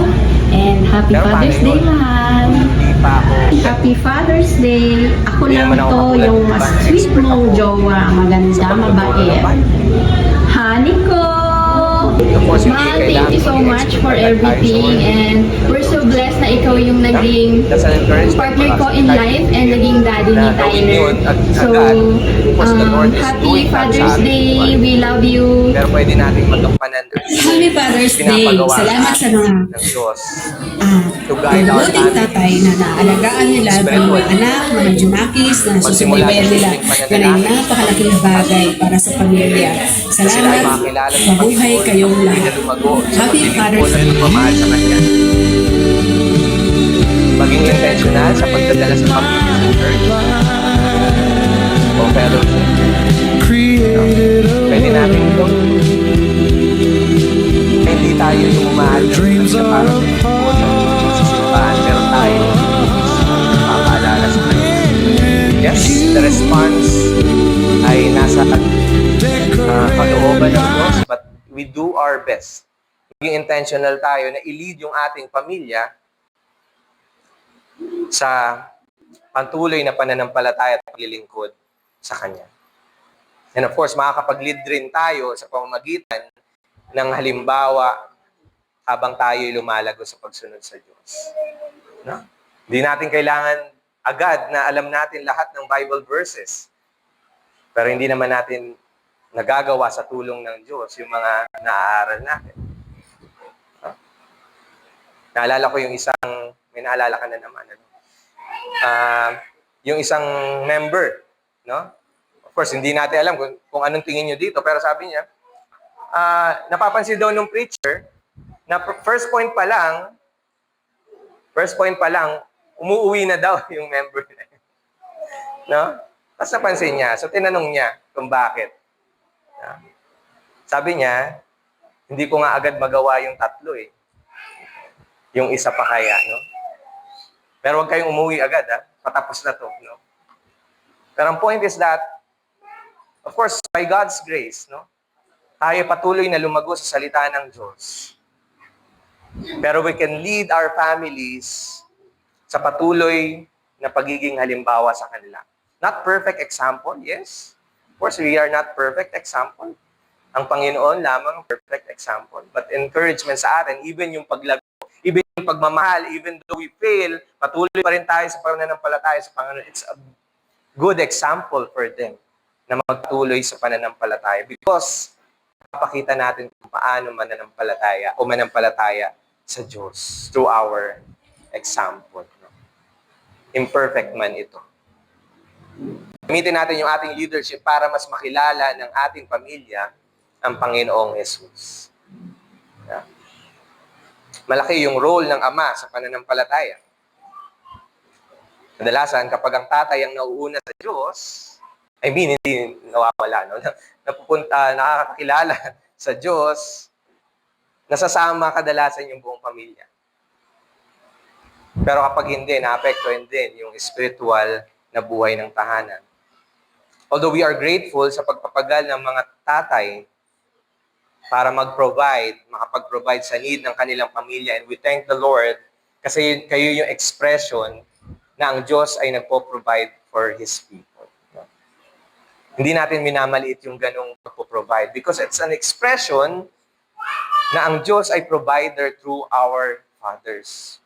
and happy Pero paano Father's Day yun? mahal. Hindi pa ako Happy Father's Day. Ako Hindi lang naman ako to, katulad yung ng iba na sweet expert mong ako jowa, maganda, sa pagtuturo mabait. ng Bible. Honey ko! Of course, hindi Mahal, kailangan thank you so maging much expert for agad tayo sa everything word. and we're so blessed na ikaw yung naging That's an encouragement partner for ko us. in Kahit life hindi and naging daddy ni na gawin Tyler. yun So, agad. Of course, the Lord is happy doing that sa Father's ating Day. buhay. We love you. Pero pwede nating magampanan Happy Father's Day. pinapagawa Salamat sa mga ng Diyos to guide our mabuting tatay na naalagaan nila ang mga anak, mga junakis na susubaybayan nila. Yan ay napakalaking bagay para sa pamilya. sila ay Salamat. makakilala sa Mabuhay Panginoon, kayong hindi na lahat. lumago sa Happy paglilingkod Father's at pagmamahal sa Kanya. Maging intentional sa pagdadala sa pamilya sa church o fellowship. Pwede natin ito. Hindi tayo yung umahal sa parang sa simbahan, pero tayo papaalala sa Kanya. Yes, the response ay nasa kalooban ng Diyos, but we do our best. Maging intentional tayo na i-lead yung ating pamilya sa patuloy na pananampalataya at paglilingkod sa Kanya. And of course, makakapag-lead rin tayo sa pamamagitan ng halimbawa habang tayo'y lumalago sa pagsunod sa Diyos. No? Hindi natin kailangan agad na alam natin lahat ng Bible verses. Pero hindi naman natin nagagawa sa tulong ng Diyos yung mga naaaral natin. No? Naalala ko yung may naalala ka na naman. Ano? Yung isang member, no? Of course, hindi natin alam kung anong tingin nyo dito, pero sabi niya, napapansin daw nung preacher na first point pa lang, umuuwi na daw yung member na yun. No? Tapos napansin niya, so tinanong niya kung bakit. No? Sabi niya, hindi ko nga agad magawa yung tatlo eh. Yung isa pa kaya, no? Pero huwag kayong umuwi agad, ha? Patapos na to, no? Pero ang point is that, of course, by God's grace, no? tayo patuloy na lumago sa salita ng Diyos. Pero we can lead our families sa patuloy na pagiging halimbawa sa kanila. Not perfect example, yes. Of course, we are not perfect example. Ang Panginoon lamang ang perfect example. But encouragement sa atin, even yung paglago, even yung pagmamahal, even though we fail, patuloy pa rin tayo sa pananampalataya sa Panginoon. It's a good example for them na magpatuloy sa pananampalataya because papakita natin kung paano manampalataya sa Diyos through our example. Imperfect man ito. Gamitin natin yung ating leadership para mas makilala ng ating pamilya ang Panginoong Jesus. Yeah. Malaki yung role ng Ama sa pananampalataya. Kadalasan, kapag ang tatay ang nauuna sa Diyos, hindi nawawala, no? Nakakakilala sa Diyos, nasasama kadalasan yung buong pamilya. Pero kapag hindi, naapektuhan din yung spiritual na buhay ng tahanan. Although we are grateful sa pagpapagal ng mga tatay para makapag-provide sa need ng kanilang pamilya. And we thank the Lord kasi kayo yung expression na ang Diyos ay nagpo-provide for His people. Hindi natin minamaliit yung ganong pagpo-provide because it's an expression na ang Diyos ay provider through our fathers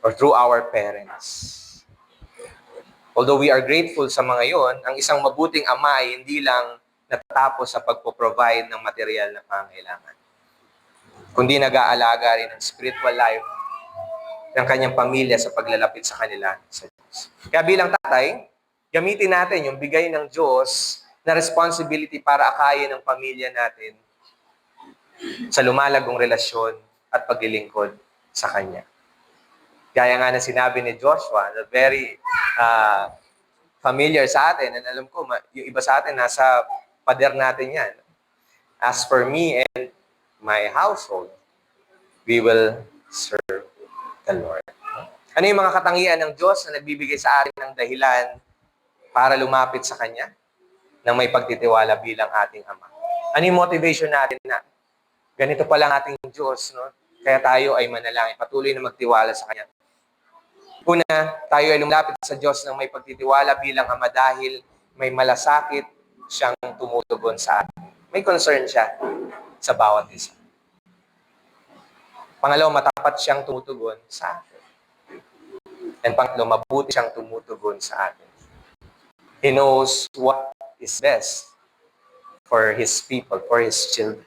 or through our parents. Although we are grateful sa mga yon, ang isang mabuting ama ay hindi lang natatapos sa pagpo-provide ng material na pangailangan, kundi nag-aalaga rin ng spiritual life ng kanyang pamilya sa paglalapit sa kanila sa Diyos. Kaya bilang tatay, gamitin natin yung bigay ng Diyos na responsibility para akayin ng pamilya natin sa lumalagong relasyon at paglilingkod sa Kanya. Gaya nga na sinabi ni Joshua, na very familiar sa atin, and alam ko, yung iba sa atin, nasa pader natin yan. As for me and my household, we will serve the Lord. Ano yung mga katangian ng Diyos na nagbibigay sa atin ng dahilan para lumapit sa Kanya nang may pagtitiwala bilang ating Ama? Ano yung motivation natin na ganito pa lang ating Diyos, no? Kaya tayo ay manalangin, patuloy na magtiwala sa Kanya. Una, tayo ay lumapit sa Diyos nang may pagtitiwala bilang Ama dahil may malasakit siyang tumutugon sa atin. May concern siya sa bawat isa. Pangalawa, matapat siyang tumutugon sa atin. And pangatlo, mabuti siyang tumutugon sa atin. He knows what is best for His people, for His children.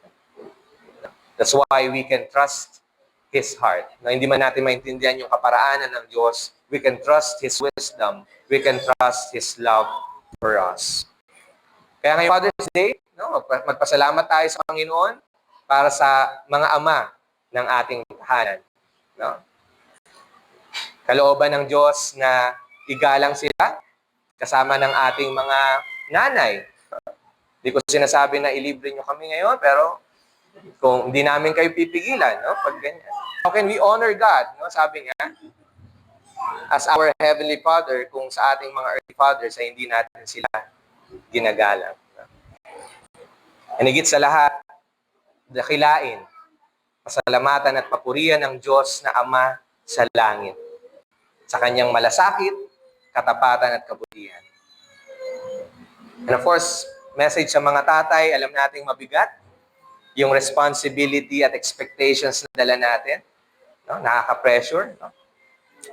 That's why we can trust His heart. Na hindi man natin maintindihan yung kaparaanan ng Diyos, we can trust His wisdom, we can trust His love for us. Kaya ngayong Father's Day, no, magpasalamat tayo sa Panginoon para sa mga ama ng ating tahanan. No? Kalooban ng Diyos na igalang sila kasama ng ating mga nanay. Hindi ko sinasabi na ilibre nyo kami ngayon, pero kung hindi namin kayo pipigilan, no, pag ganyan. How can we honor God? No? Sabi nga, as our Heavenly Father, kung sa ating mga earthly fathers ay hindi natin sila ginagalang. And higit sa lahat, dakilain, pasalamatan at papurihan ng Diyos na Ama sa langit, sa Kanyang malasakit, katapatan at kabutihan. And of course, message sa mga tatay, alam nating mabigat, yung responsibility at expectations na dala natin, no? Nakaka-pressure. No?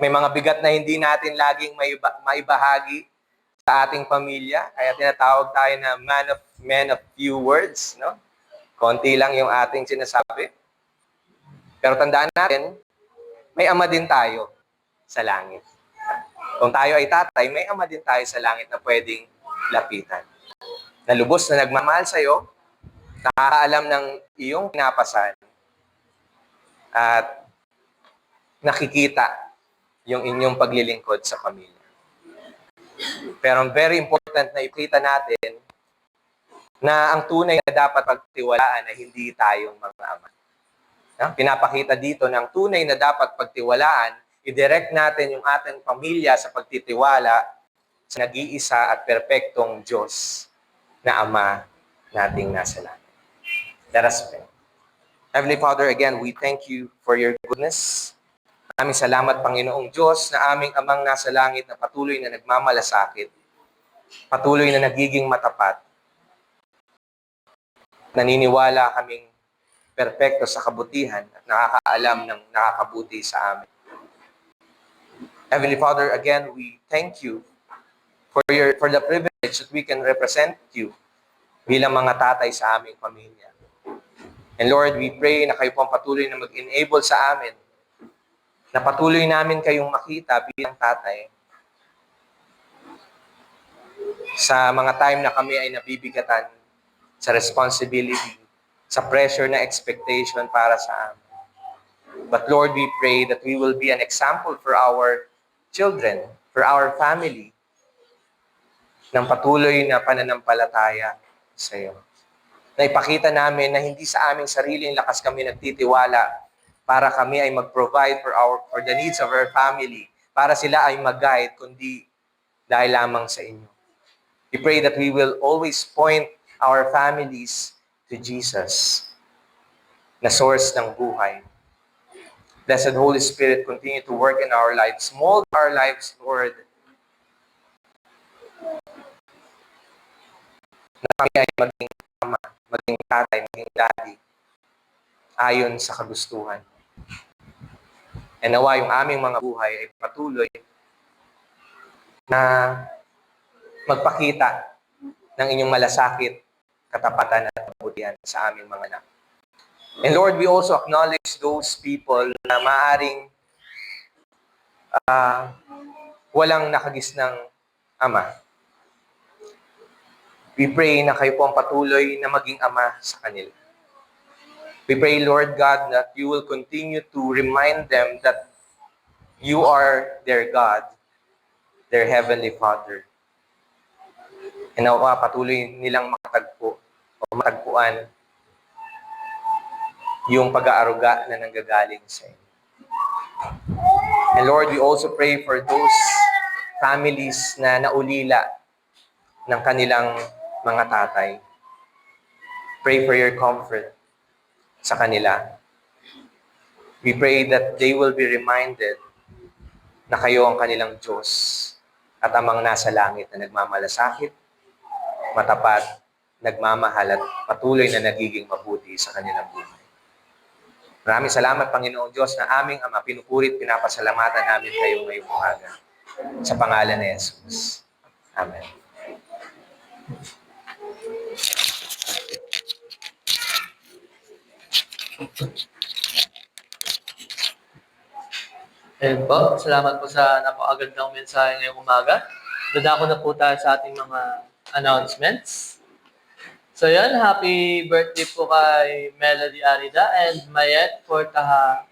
May mga bigat na hindi natin laging maibahagi sa ating pamilya. Kaya tinatawag tayo na man of few words. No? Konti lang yung ating sinasabi. Pero tandaan natin, may ama din tayo sa langit. Kung tayo ay tatay, may ama din tayo sa langit na pwedeng lapitan. Na lubos na nagmamahal sa'yo, nakakaalam ng iyong pinapasan, at nakikita yung inyong paglilingkod sa pamilya. Pero very important na ipakita natin na ang tunay na dapat pagtiwalaan ay hindi tayong mga ama. Pinapakita dito na ang tunay na dapat pagtiwalaan, i-direct natin yung ating pamilya sa pagtitiwala sa nag-iisa at perpektong Diyos na Ama nating nasa langit. Let us pray. Heavenly Father, again, we thank you for your goodness. Maraming salamat, Panginoong Diyos, na aming amang nasa langit na patuloy na nagmamalasakit, patuloy na nagiging matapat. Naniniwala kaming perpekto sa kabutihan at nakakaalam ng nakakabuti sa amin. Heavenly Father, again, we thank you for the privilege that we can represent you bilang mga tatay sa aming pamilya. And Lord, we pray na kayo pong patuloy na mag-enable sa amin, na patuloy namin kayong makita bilang tatay sa mga time na kami ay nabibigatan sa responsibility, sa pressure na expectation para sa amin. But Lord, we pray that we will be an example for our children, for our family, ng patuloy na pananampalataya sa iyo. Na ipakita namin na hindi sa aming sariling lakas kami nagtitiwala para kami ay mag-provide for the needs of our family, para sila ay mag-guide, kundi dahil lamang sa inyo. We pray that we will always point our families to Jesus, na source ng buhay. Blessed Holy Spirit, continue to work in our lives. Mold our lives, Lord, na kami ay maging ama, maging tatay, maging daddy, ayon sa kagustuhan. And nawa yung aming mga buhay ay patuloy na magpakita ng inyong malasakit, katapatan at kabutihan sa aming mga anak. And Lord, we also acknowledge those people na maaring walang nakagisnang ama. We pray na kayo po ang patuloy na maging ama sa kanila. We pray, Lord God, that you will continue to remind them that you are their God, their Heavenly Father. And nawa patuloy nilang makatagpo o matagpuan yung pag-aaruga na nanggagaling sa inyo. And Lord, we also pray for those families na naulila ng kanilang mga tatay. Pray for your comfort sa kanila. We pray that they will be reminded na kayo ang kanilang Diyos at amang nasa langit na nagmamalasakit, matapat, nagmamahal at patuloy na nagiging mabuti sa kanilang buhay. Maraming salamat, Panginoong Diyos, na aming Ama, pinupurit, pinapasalamatan namin kayo ngayong umaga. Sa pangalan ni Jesus. Amen. Ayun po, salamat po sa napakagandang mensahe ngayong umaga. Dadako na po tayo sa ating mga announcements. So yan, happy birthday po kay Melody Arida and Mayet Fortaha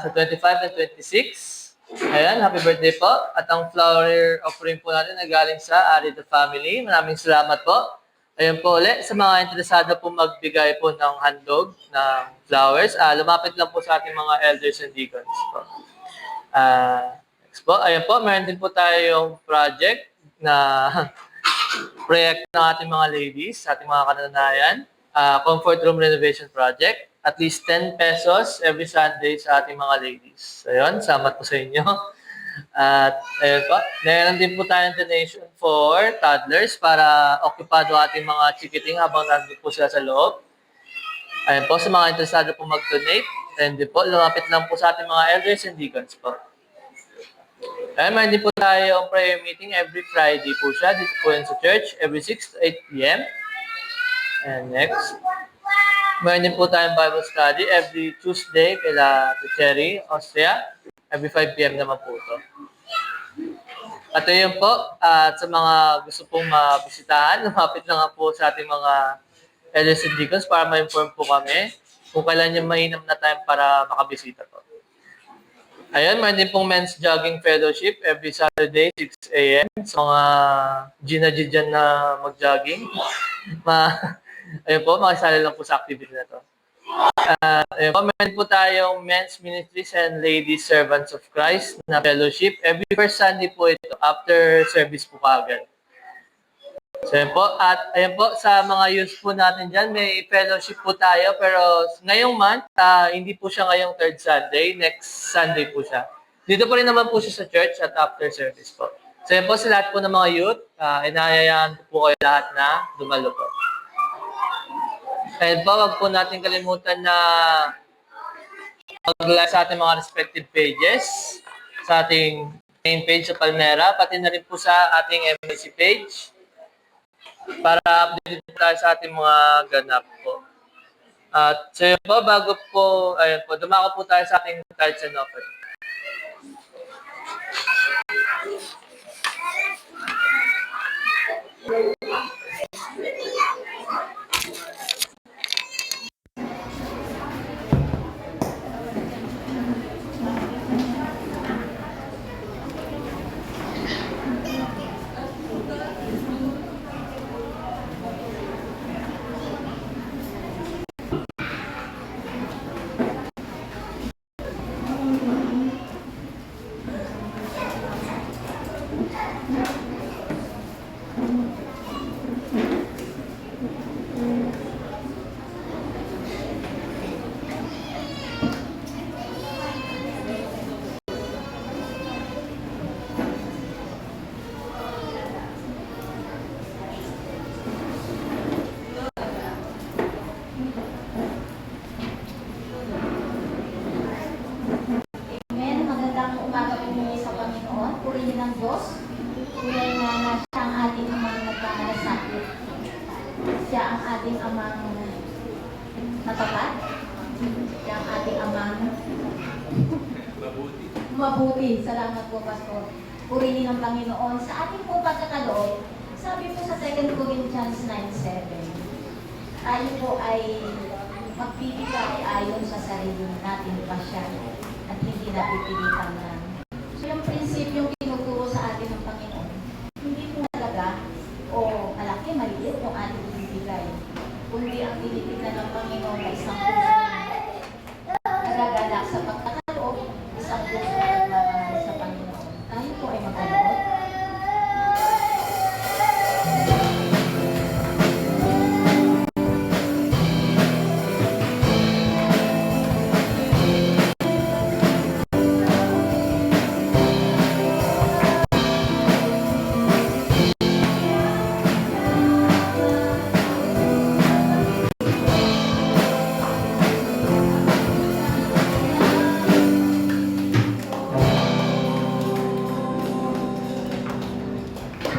sa 25 and 26. Ayan, happy birthday po. At ang flower offering po natin na galing sa Arida family. Maraming salamat po. Ayun po ulit, sa mga interesado po magbigay po ng handog ng flowers, lumapit lang po sa ating mga elders and deacons po. Next po, ayun po, meron din po tayong project na proyekto ng ating mga ladies, ating mga kananayan, comfort room renovation project. At least 10 pesos every Sunday sa ating mga ladies. So yun, salamat po sa inyo. At ayun po, meron din po tayong donation for toddlers para okupado ating mga chikiting habang nandun po sila sa loob. Ayun po, sa mga interesado po mag-donate, and din po, lumapit lang po sa ating mga elders and deacons po. Ayun, meron din po tayo ang prayer meeting every Friday po siya. Dito po yun sa church, every 6 to 8 p.m. And next, meron din po tayong Bible study every Tuesday kila Cherry, Austria. Every 5 p.m. naman po ito. At ayun po, at sa mga gusto pong mabisitahan, lumapit na nga po sa ating mga elders and deacons para ma-inform po kami kung kailan yung mainam na time para makabisita po. Ayun, meron din pong men's jogging fellowship every Saturday, 6 a.m. Sa mga Gina dyan na mag-jogging. Ayun po, makisali lang po sa activity na to. Ayun po, meron po tayong Men's Ministries and Ladies Servants of Christ na fellowship. Every first Sunday po ito, after service po kagad. So ayan po, at ayan po sa mga youth po natin dyan, may fellowship po tayo pero ngayong month, hindi po siya ngayong third Sunday, next Sunday po siya. Dito po rin naman po siya sa church at after service po. So ayan po sa lahat po ng mga youth, inahayaan ko po kayo lahat na dumalo po. Ayan po, wag po natin kalimutan na mag-like sa ating mga respective pages, sa ating main page sa Palmera, pati na rin po sa ating MAC page para update tayo sa ating mga ganap po. At so yun po, bago po, ayun po, dumako po tayo sa ating tithes and offering. Amen. Magandang umaga po muli sa Panginoon. Purihin ng Diyos. Tunay nga na siya ang ating amang nagkakalasakit. Siya ang ating amang natapat. Siya ang ating amang mabuti. Salamat po, Pastor. Purihin ng Panginoon. Sa ating po pagkakaloob, sabi po sa 2 Corinthians 9:7, tayo po ay magbibigay ayon sa sarili natin pasya at hindi napipilitan lang. So yung prinsipyong tinuturo sa atin ng Panginoon, hindi po talaga o malaki, maliit yung ating ibibigay. Kundi ang tinitignan ng Panginoon ay isang puso nagagalak sa pagkakaloob, isang puso at mamahal sa Panginoon. Tayo po ay magkaloob.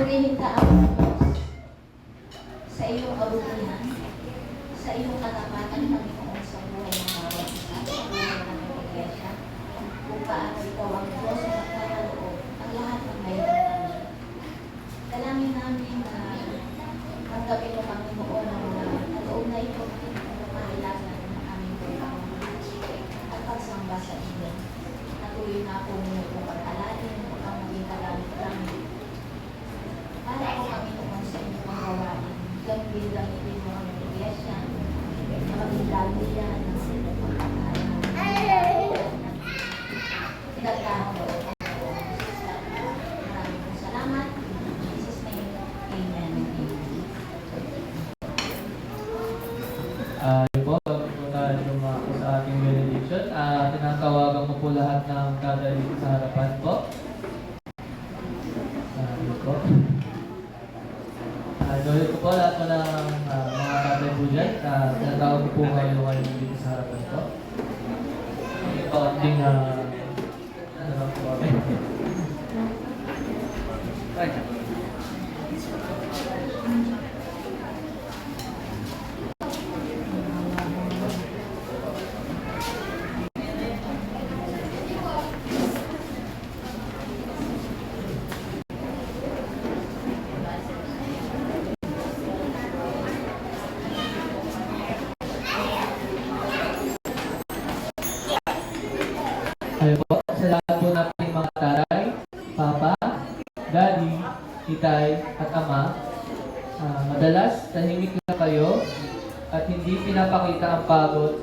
Purihin ka ang Diyos sa iyong kabutihan, sa iyong katapatan, Panginoon, sa buhay ng bawat isa, sa buhay ng ating iglesia, kung paano ikaw ang Diyos na magkakaloob ang lahat ng mayroon namin. Dalangin namin na magkabit mo, Panginoon, ang kaloob na ito ng mahilagan ng aming buhay at pagsamba sa iyo. Natuloy na po ninyo kung pag-alalin o ang maging kalamit lang. Para ako, Panginoon, sa inyong mga gawain. Gamitin lang ito yung mga iglesia, na maging lalo yan ng silang pagkakain. Pinagkahang loob ang Panginoon. Maraming pong salamat. In Jesus' name, Amen. Yun po, bago po tayo lumako sa ating benediction. Tinatawagan ko po lahat ng tatay dito sa harapan po. Yun po. Gawin ko po lahat po ng mga tatay po dyan. Tinatawag ko po ngayon dito sa harapan po. Kaunting ano lang po kami. Ayun po, sa lahat po nating mga taray, papa, daddy, titay, at ama, madalas tahimik lang kayo at hindi pinapakita ang pagod,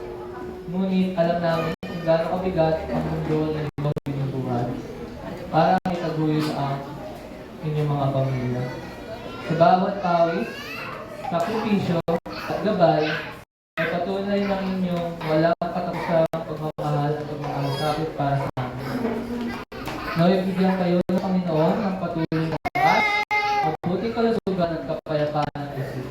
ngunit alam namin kung gaano kabigat ang mundo na inyong binubuhay para may taguyod ang inyong mga pamilya. Sa bawat pawis, sakripisyo at gabay, ay patunay ng inyong walang katapusang pagmamahal at pagmamalasakit para sa amin. Naway bigyan kayo ng Panginoon ng patuloy na lakas, mabuting kalusugan at kapayapaan ng isip.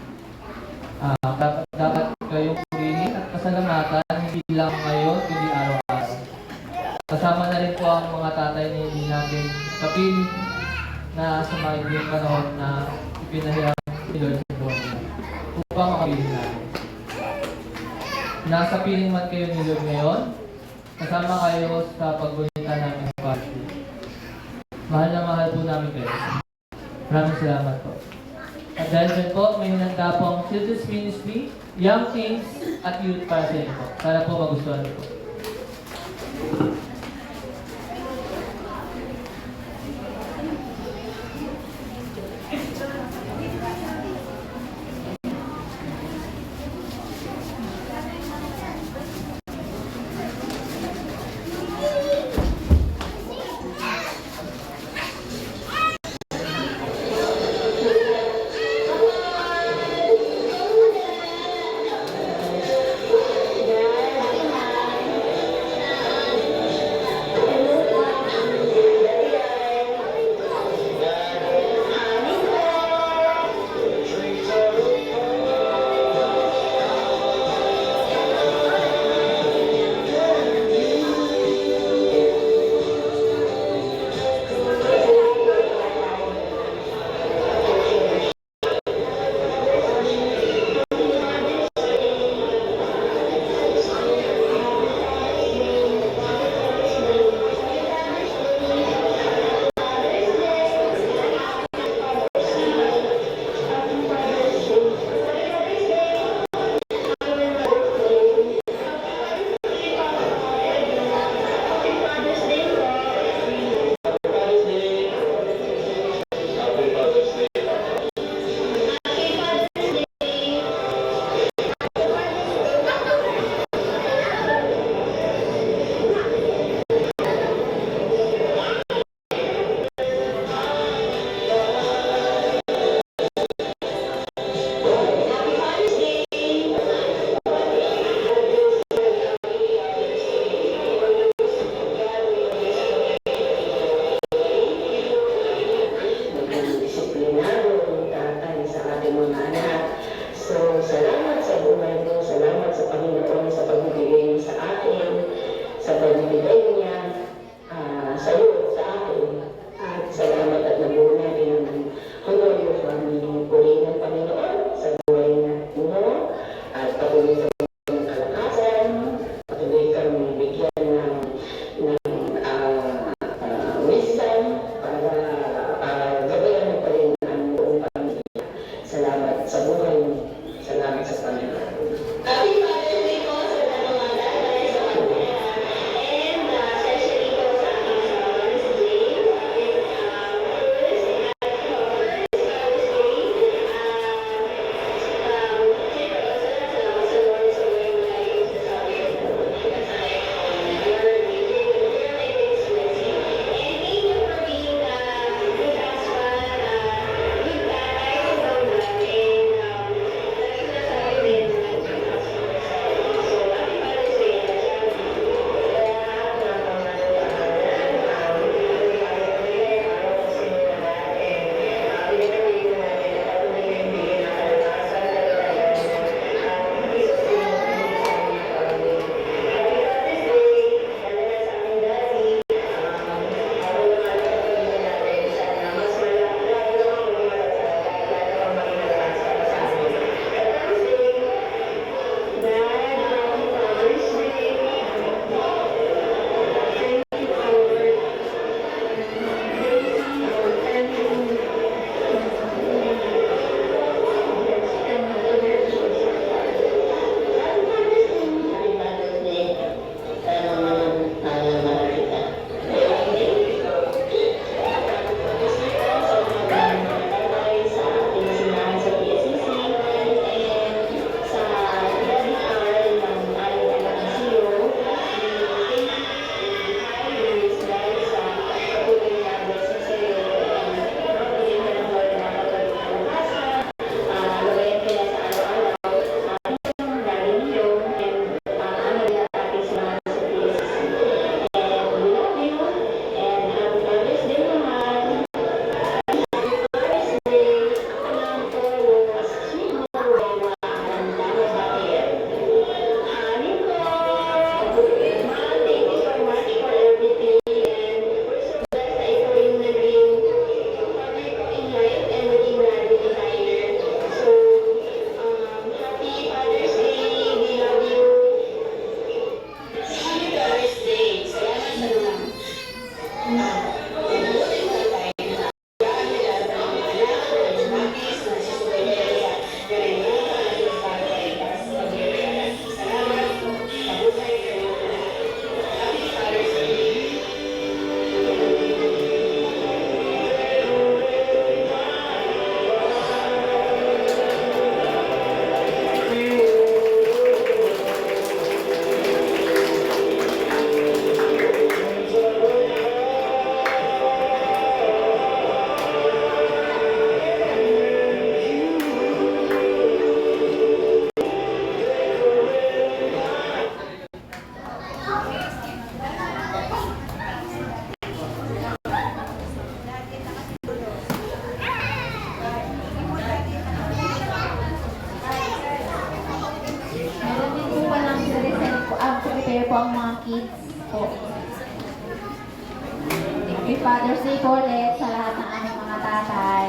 Dapat kayong purihin at pasalamatan hindi lang ngayon, kundi araw-araw. Kasama na rin po ang mga tatay na hindi natin kapiling na sa maiging panahon na ipinahirap ni Lord sa buhay nila upang makapiling natin. Nasa piling man kayo ni Lord ngayon, kasama kayo sa paggunita namin ng party. Mahal na mahal po namin kayo. Maraming salamat po. At dahil dyan po, may hinanda po ang Children's Ministry, Young Teens at Youth para sa inyo po. Sana po magustuhan niyo po. kids po. Happy Father's Day po ulit sa lahat ng aming mga tatay.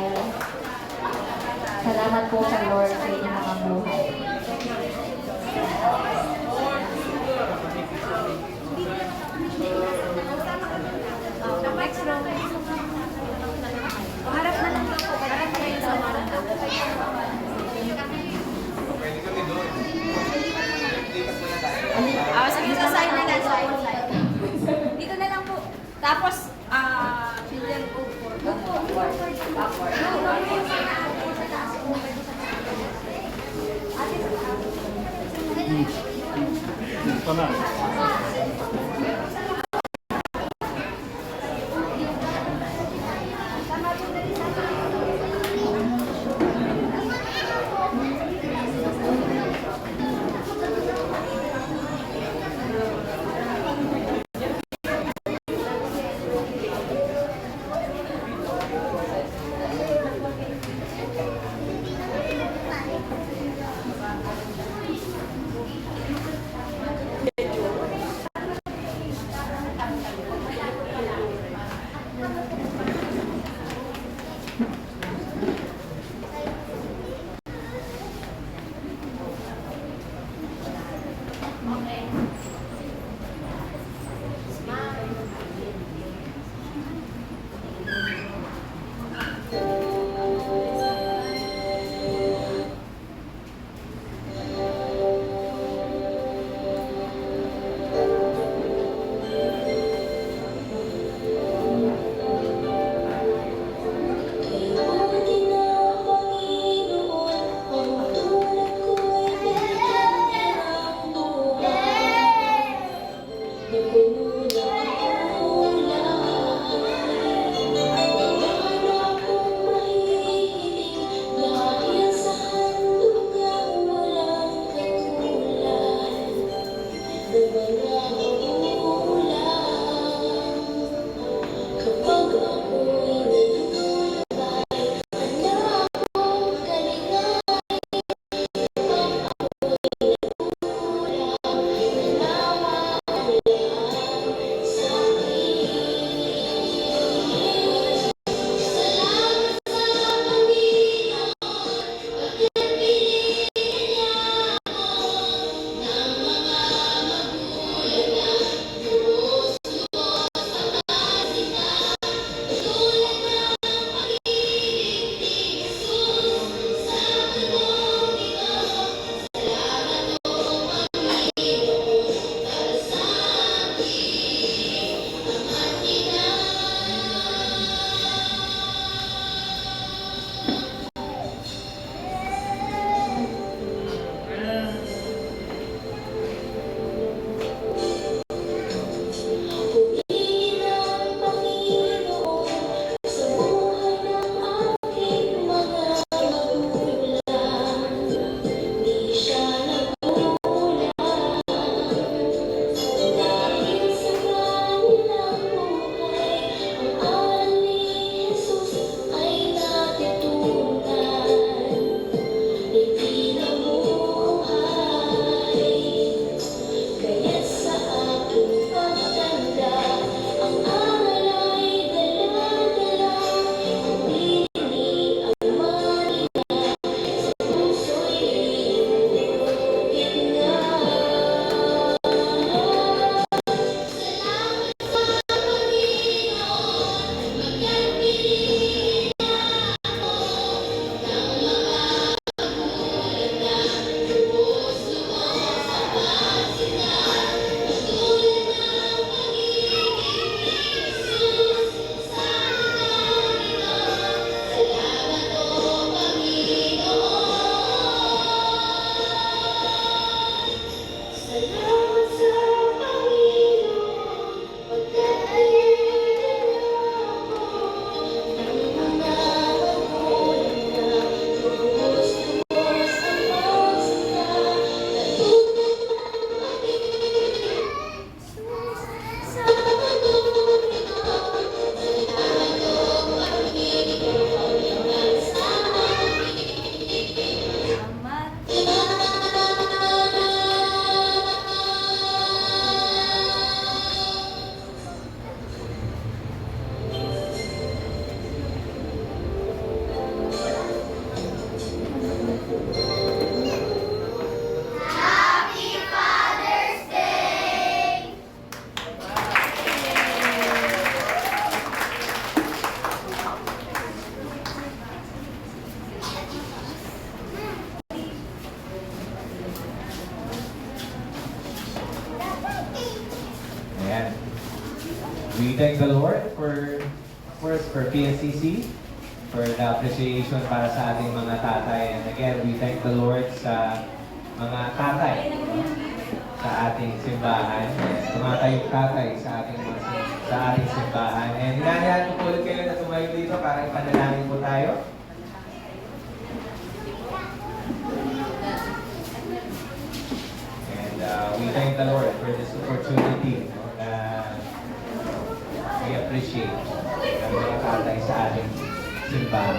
Salamat po sa Lord sa inyong mga buhay. Sige, sa side na lang. Dito na lang po. Tapos, children po. Ito na. we thank the Lord for, of course, for PSCC, for the appreciation para sa ating mga tatay. And again, we thank the Lord sa mga tatay, no? Sa ating simbahan. Tumatayong tatay sa ating simbahan. And hinahayaan ko ulit kayo na tumayo dito para ipanalangin po tayo. And we thank the Lord for this opportunity, no, na we appreciate ang mga tatay sa ating simbahan.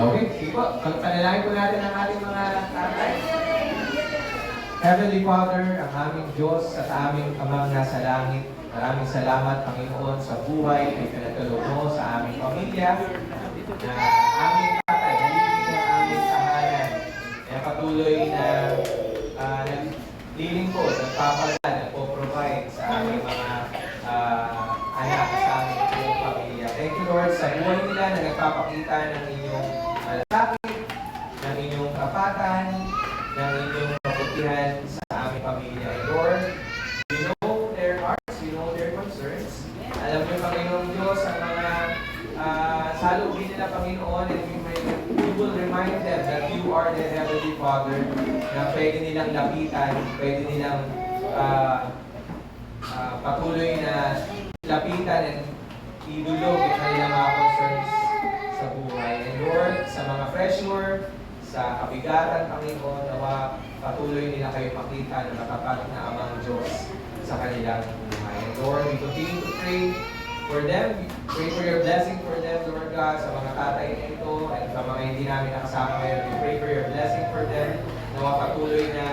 Okay, sige po. Pagpanalangin po natin ang ating mga tatay. Heavenly Father, ang aming Diyos at aming Amang nasa langit, maraming salamat, Panginoon, sa buhay ay pinatulog mo sa aming pamilya, na aming tatay, nalilin ang aming tahanan, na patuloy na naglilingkod, nagpapala, nagpo-provide sa aming mga anak, sa aming buong pamilya. Thank you, Lord, sa buhay nila na nagpapakita ng inyong malasakit, ng inyong kapatan, ng inyong kabutihan sa aming pamilya. And Lord, you know their hearts, you know their concerns. Alam niyo, Panginoong Diyos, ang mga salubin nila, Panginoon, and you will remind them that you are the Heavenly Father, na pwede nilang lapitan, pwede nilang patuloy na lapitan and idulog ang kanilang mga concerns sa buhay. And Lord, sa mga pressure, sa kabigatan, Panginoon, nawa patuloy nila kayo makita na matapat na Amang Diyos sa kanilang buhay. And Lord, we continue to pray for them. Pray for your blessing for them, Lord God, sa mga tatay na ito at sa mga hindi namin nakasama ngayon. We pray for your blessing for them. Nawa patuloy na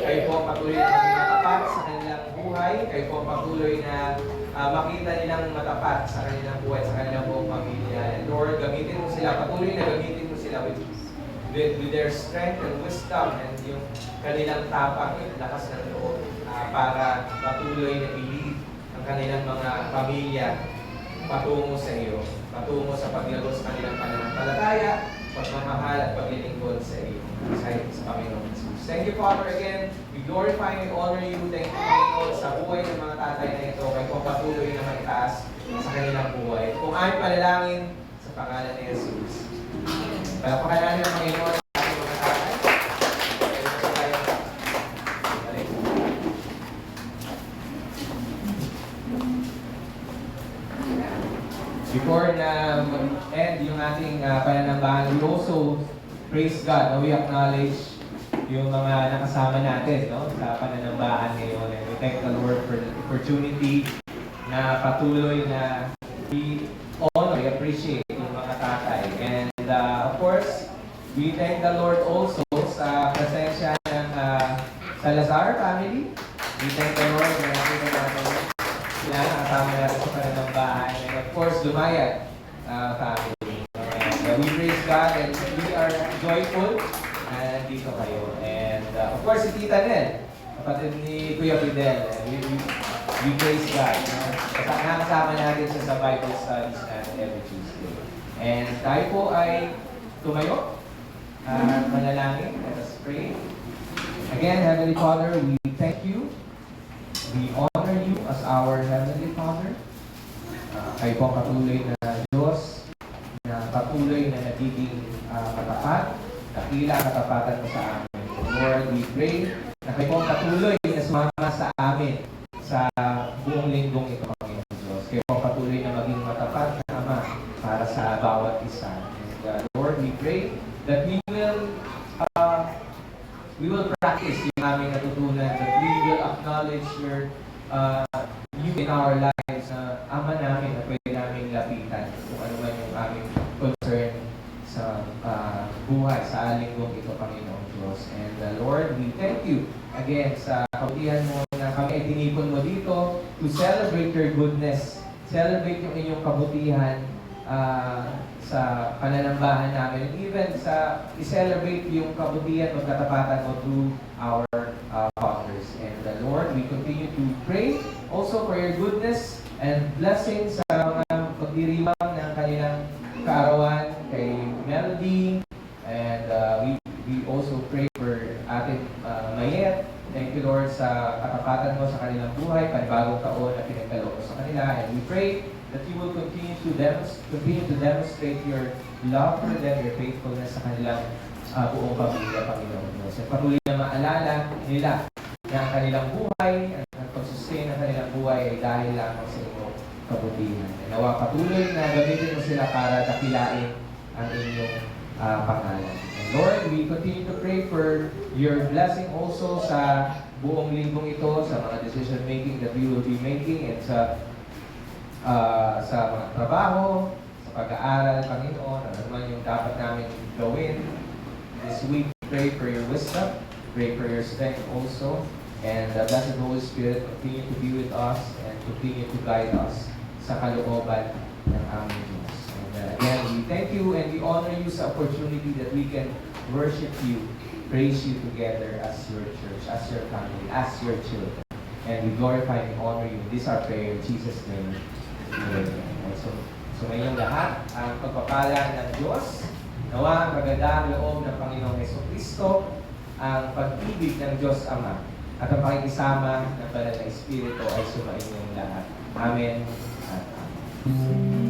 kayo po patuloy na maging matapat sa kanilang buhay. Kayo po patuloy na makita nilang matapat sa kanilang buhay, sa kanilang buong pamilya. And Lord, gamitin mo sila, patuloy na gamitin mo sila with their strength and wisdom and yung kanilang tapang, yung lakas ng loob para patuloy na i-lead ang kanilang mga pamilya patungo sa iyo, patungo sa paglago sa kanilang pananampalataya, pagmamahal at paglilingkod sa iyo, sa Panginoon Jesus. Thank you, Father, again. We glorify and honor you. Thank you, Panginoon, sa buhay ng mga tatay na ito, kayo po patuloy na maitaas sa kanilang buhay. Kung aming panalangin sa pangalan ni Jesus. Palapakan natin ang Panginoon sa ating mga tatay. Kaya po tayo. Balik. Before na mag-end yung ating pananambahan, we also praise God. We acknowledge yung mga nakasama natin, no, sa pananambahan ngayon. And we thank the Lord for the opportunity na patuloy na we honor, we appreciate yung mga tatay. And of course, we thank the Lord also sa presensya ng Salazar family. We thank the Lord na nakita natin sila nakasama natin sa pananambahan. And of course, Dumayat family. And we praise God and we are joyful na nandito kayo. And of course, si Tita Nel, kapatid ni Kuya Fidel. We praise God. Nakasama natin siya sa Bible studies natin every Tuesday. And tayo po ay tumayo at manalangin. Let us pray. Again, Heavenly Father, we thank you. We honor you as our Heavenly Father. Kayo po patuloy na Diyos na patuloy na nagiging katapat. Dakila katapatan mo sa amin. Lord, we pray na kayo po patuloy na sumama sa amin sa buong linggong ito, Panginoon Diyos. Kayo po patuloy na maging matapat na Ama para sa bawat isa. And Lord, we pray that we will practice yung aming natutunan, that we will acknowledge you in our lives na Ama namin na pwede namin lapitan kung ano man yung aming concern sa buhay, sa linggong ito, Panginoon Diyos. And Lord, we thank you again sa kabutihan mo na kami ay tinipon mo dito to celebrate your goodness, celebrate yung inyong kabutihan sa pananambahan namin, and even sa i-celebrate yung kabutihan o katapatan mo through our fathers. And Lord, we continue to pray also for your goodness and blessings sa mga pagdiriwang ng kanilang kaarawan kay Melody. And we we also pray for ating Mayet. Thank you, Lord, sa katapatan mo sa kanilang buhay, panibagong taon na pinagkaloob mo sa kanila. And we pray that you will continue to demonstrate your love for them, your faithfulness sa kanilang buong pamilya, Panginoon Diyos. At patuloy na maalala nila na ang kanilang buhay, ang pag-sustain ng kanilang buhay ay dahil lamang sa iyong kabutihan. And nawa patuloy na gamitin mo sila para dakilain ang inyong pangalan. And Lord, we continue to pray for your blessing also sa buong linggong ito, sa mga decision making that we will be making, and sa mga trabaho, sa pag-aaral, Panginoon, ano naman yung dapat namin gawin this week. Pray for your wisdom, pray for your strength also, and the blessed Holy Spirit continue to be with us and continue to guide us sa kalooban ng aming Diyos. And again, we thank you and we honor you sa opportunity that we can worship you, praise you together as your church, as your family, as your children. And we glorify and honor you. This is our prayer in Jesus' name. Amen. And so ngayong lahat, ang pagpapala ng Diyos, nawa ang kagandahang loob ng Panginoong Jesucristo, ang pag-ibig ng Diyos Ama, at ang pakikisama ng Banal na Espiritu ay sumainyo lahat. Amen at Amen.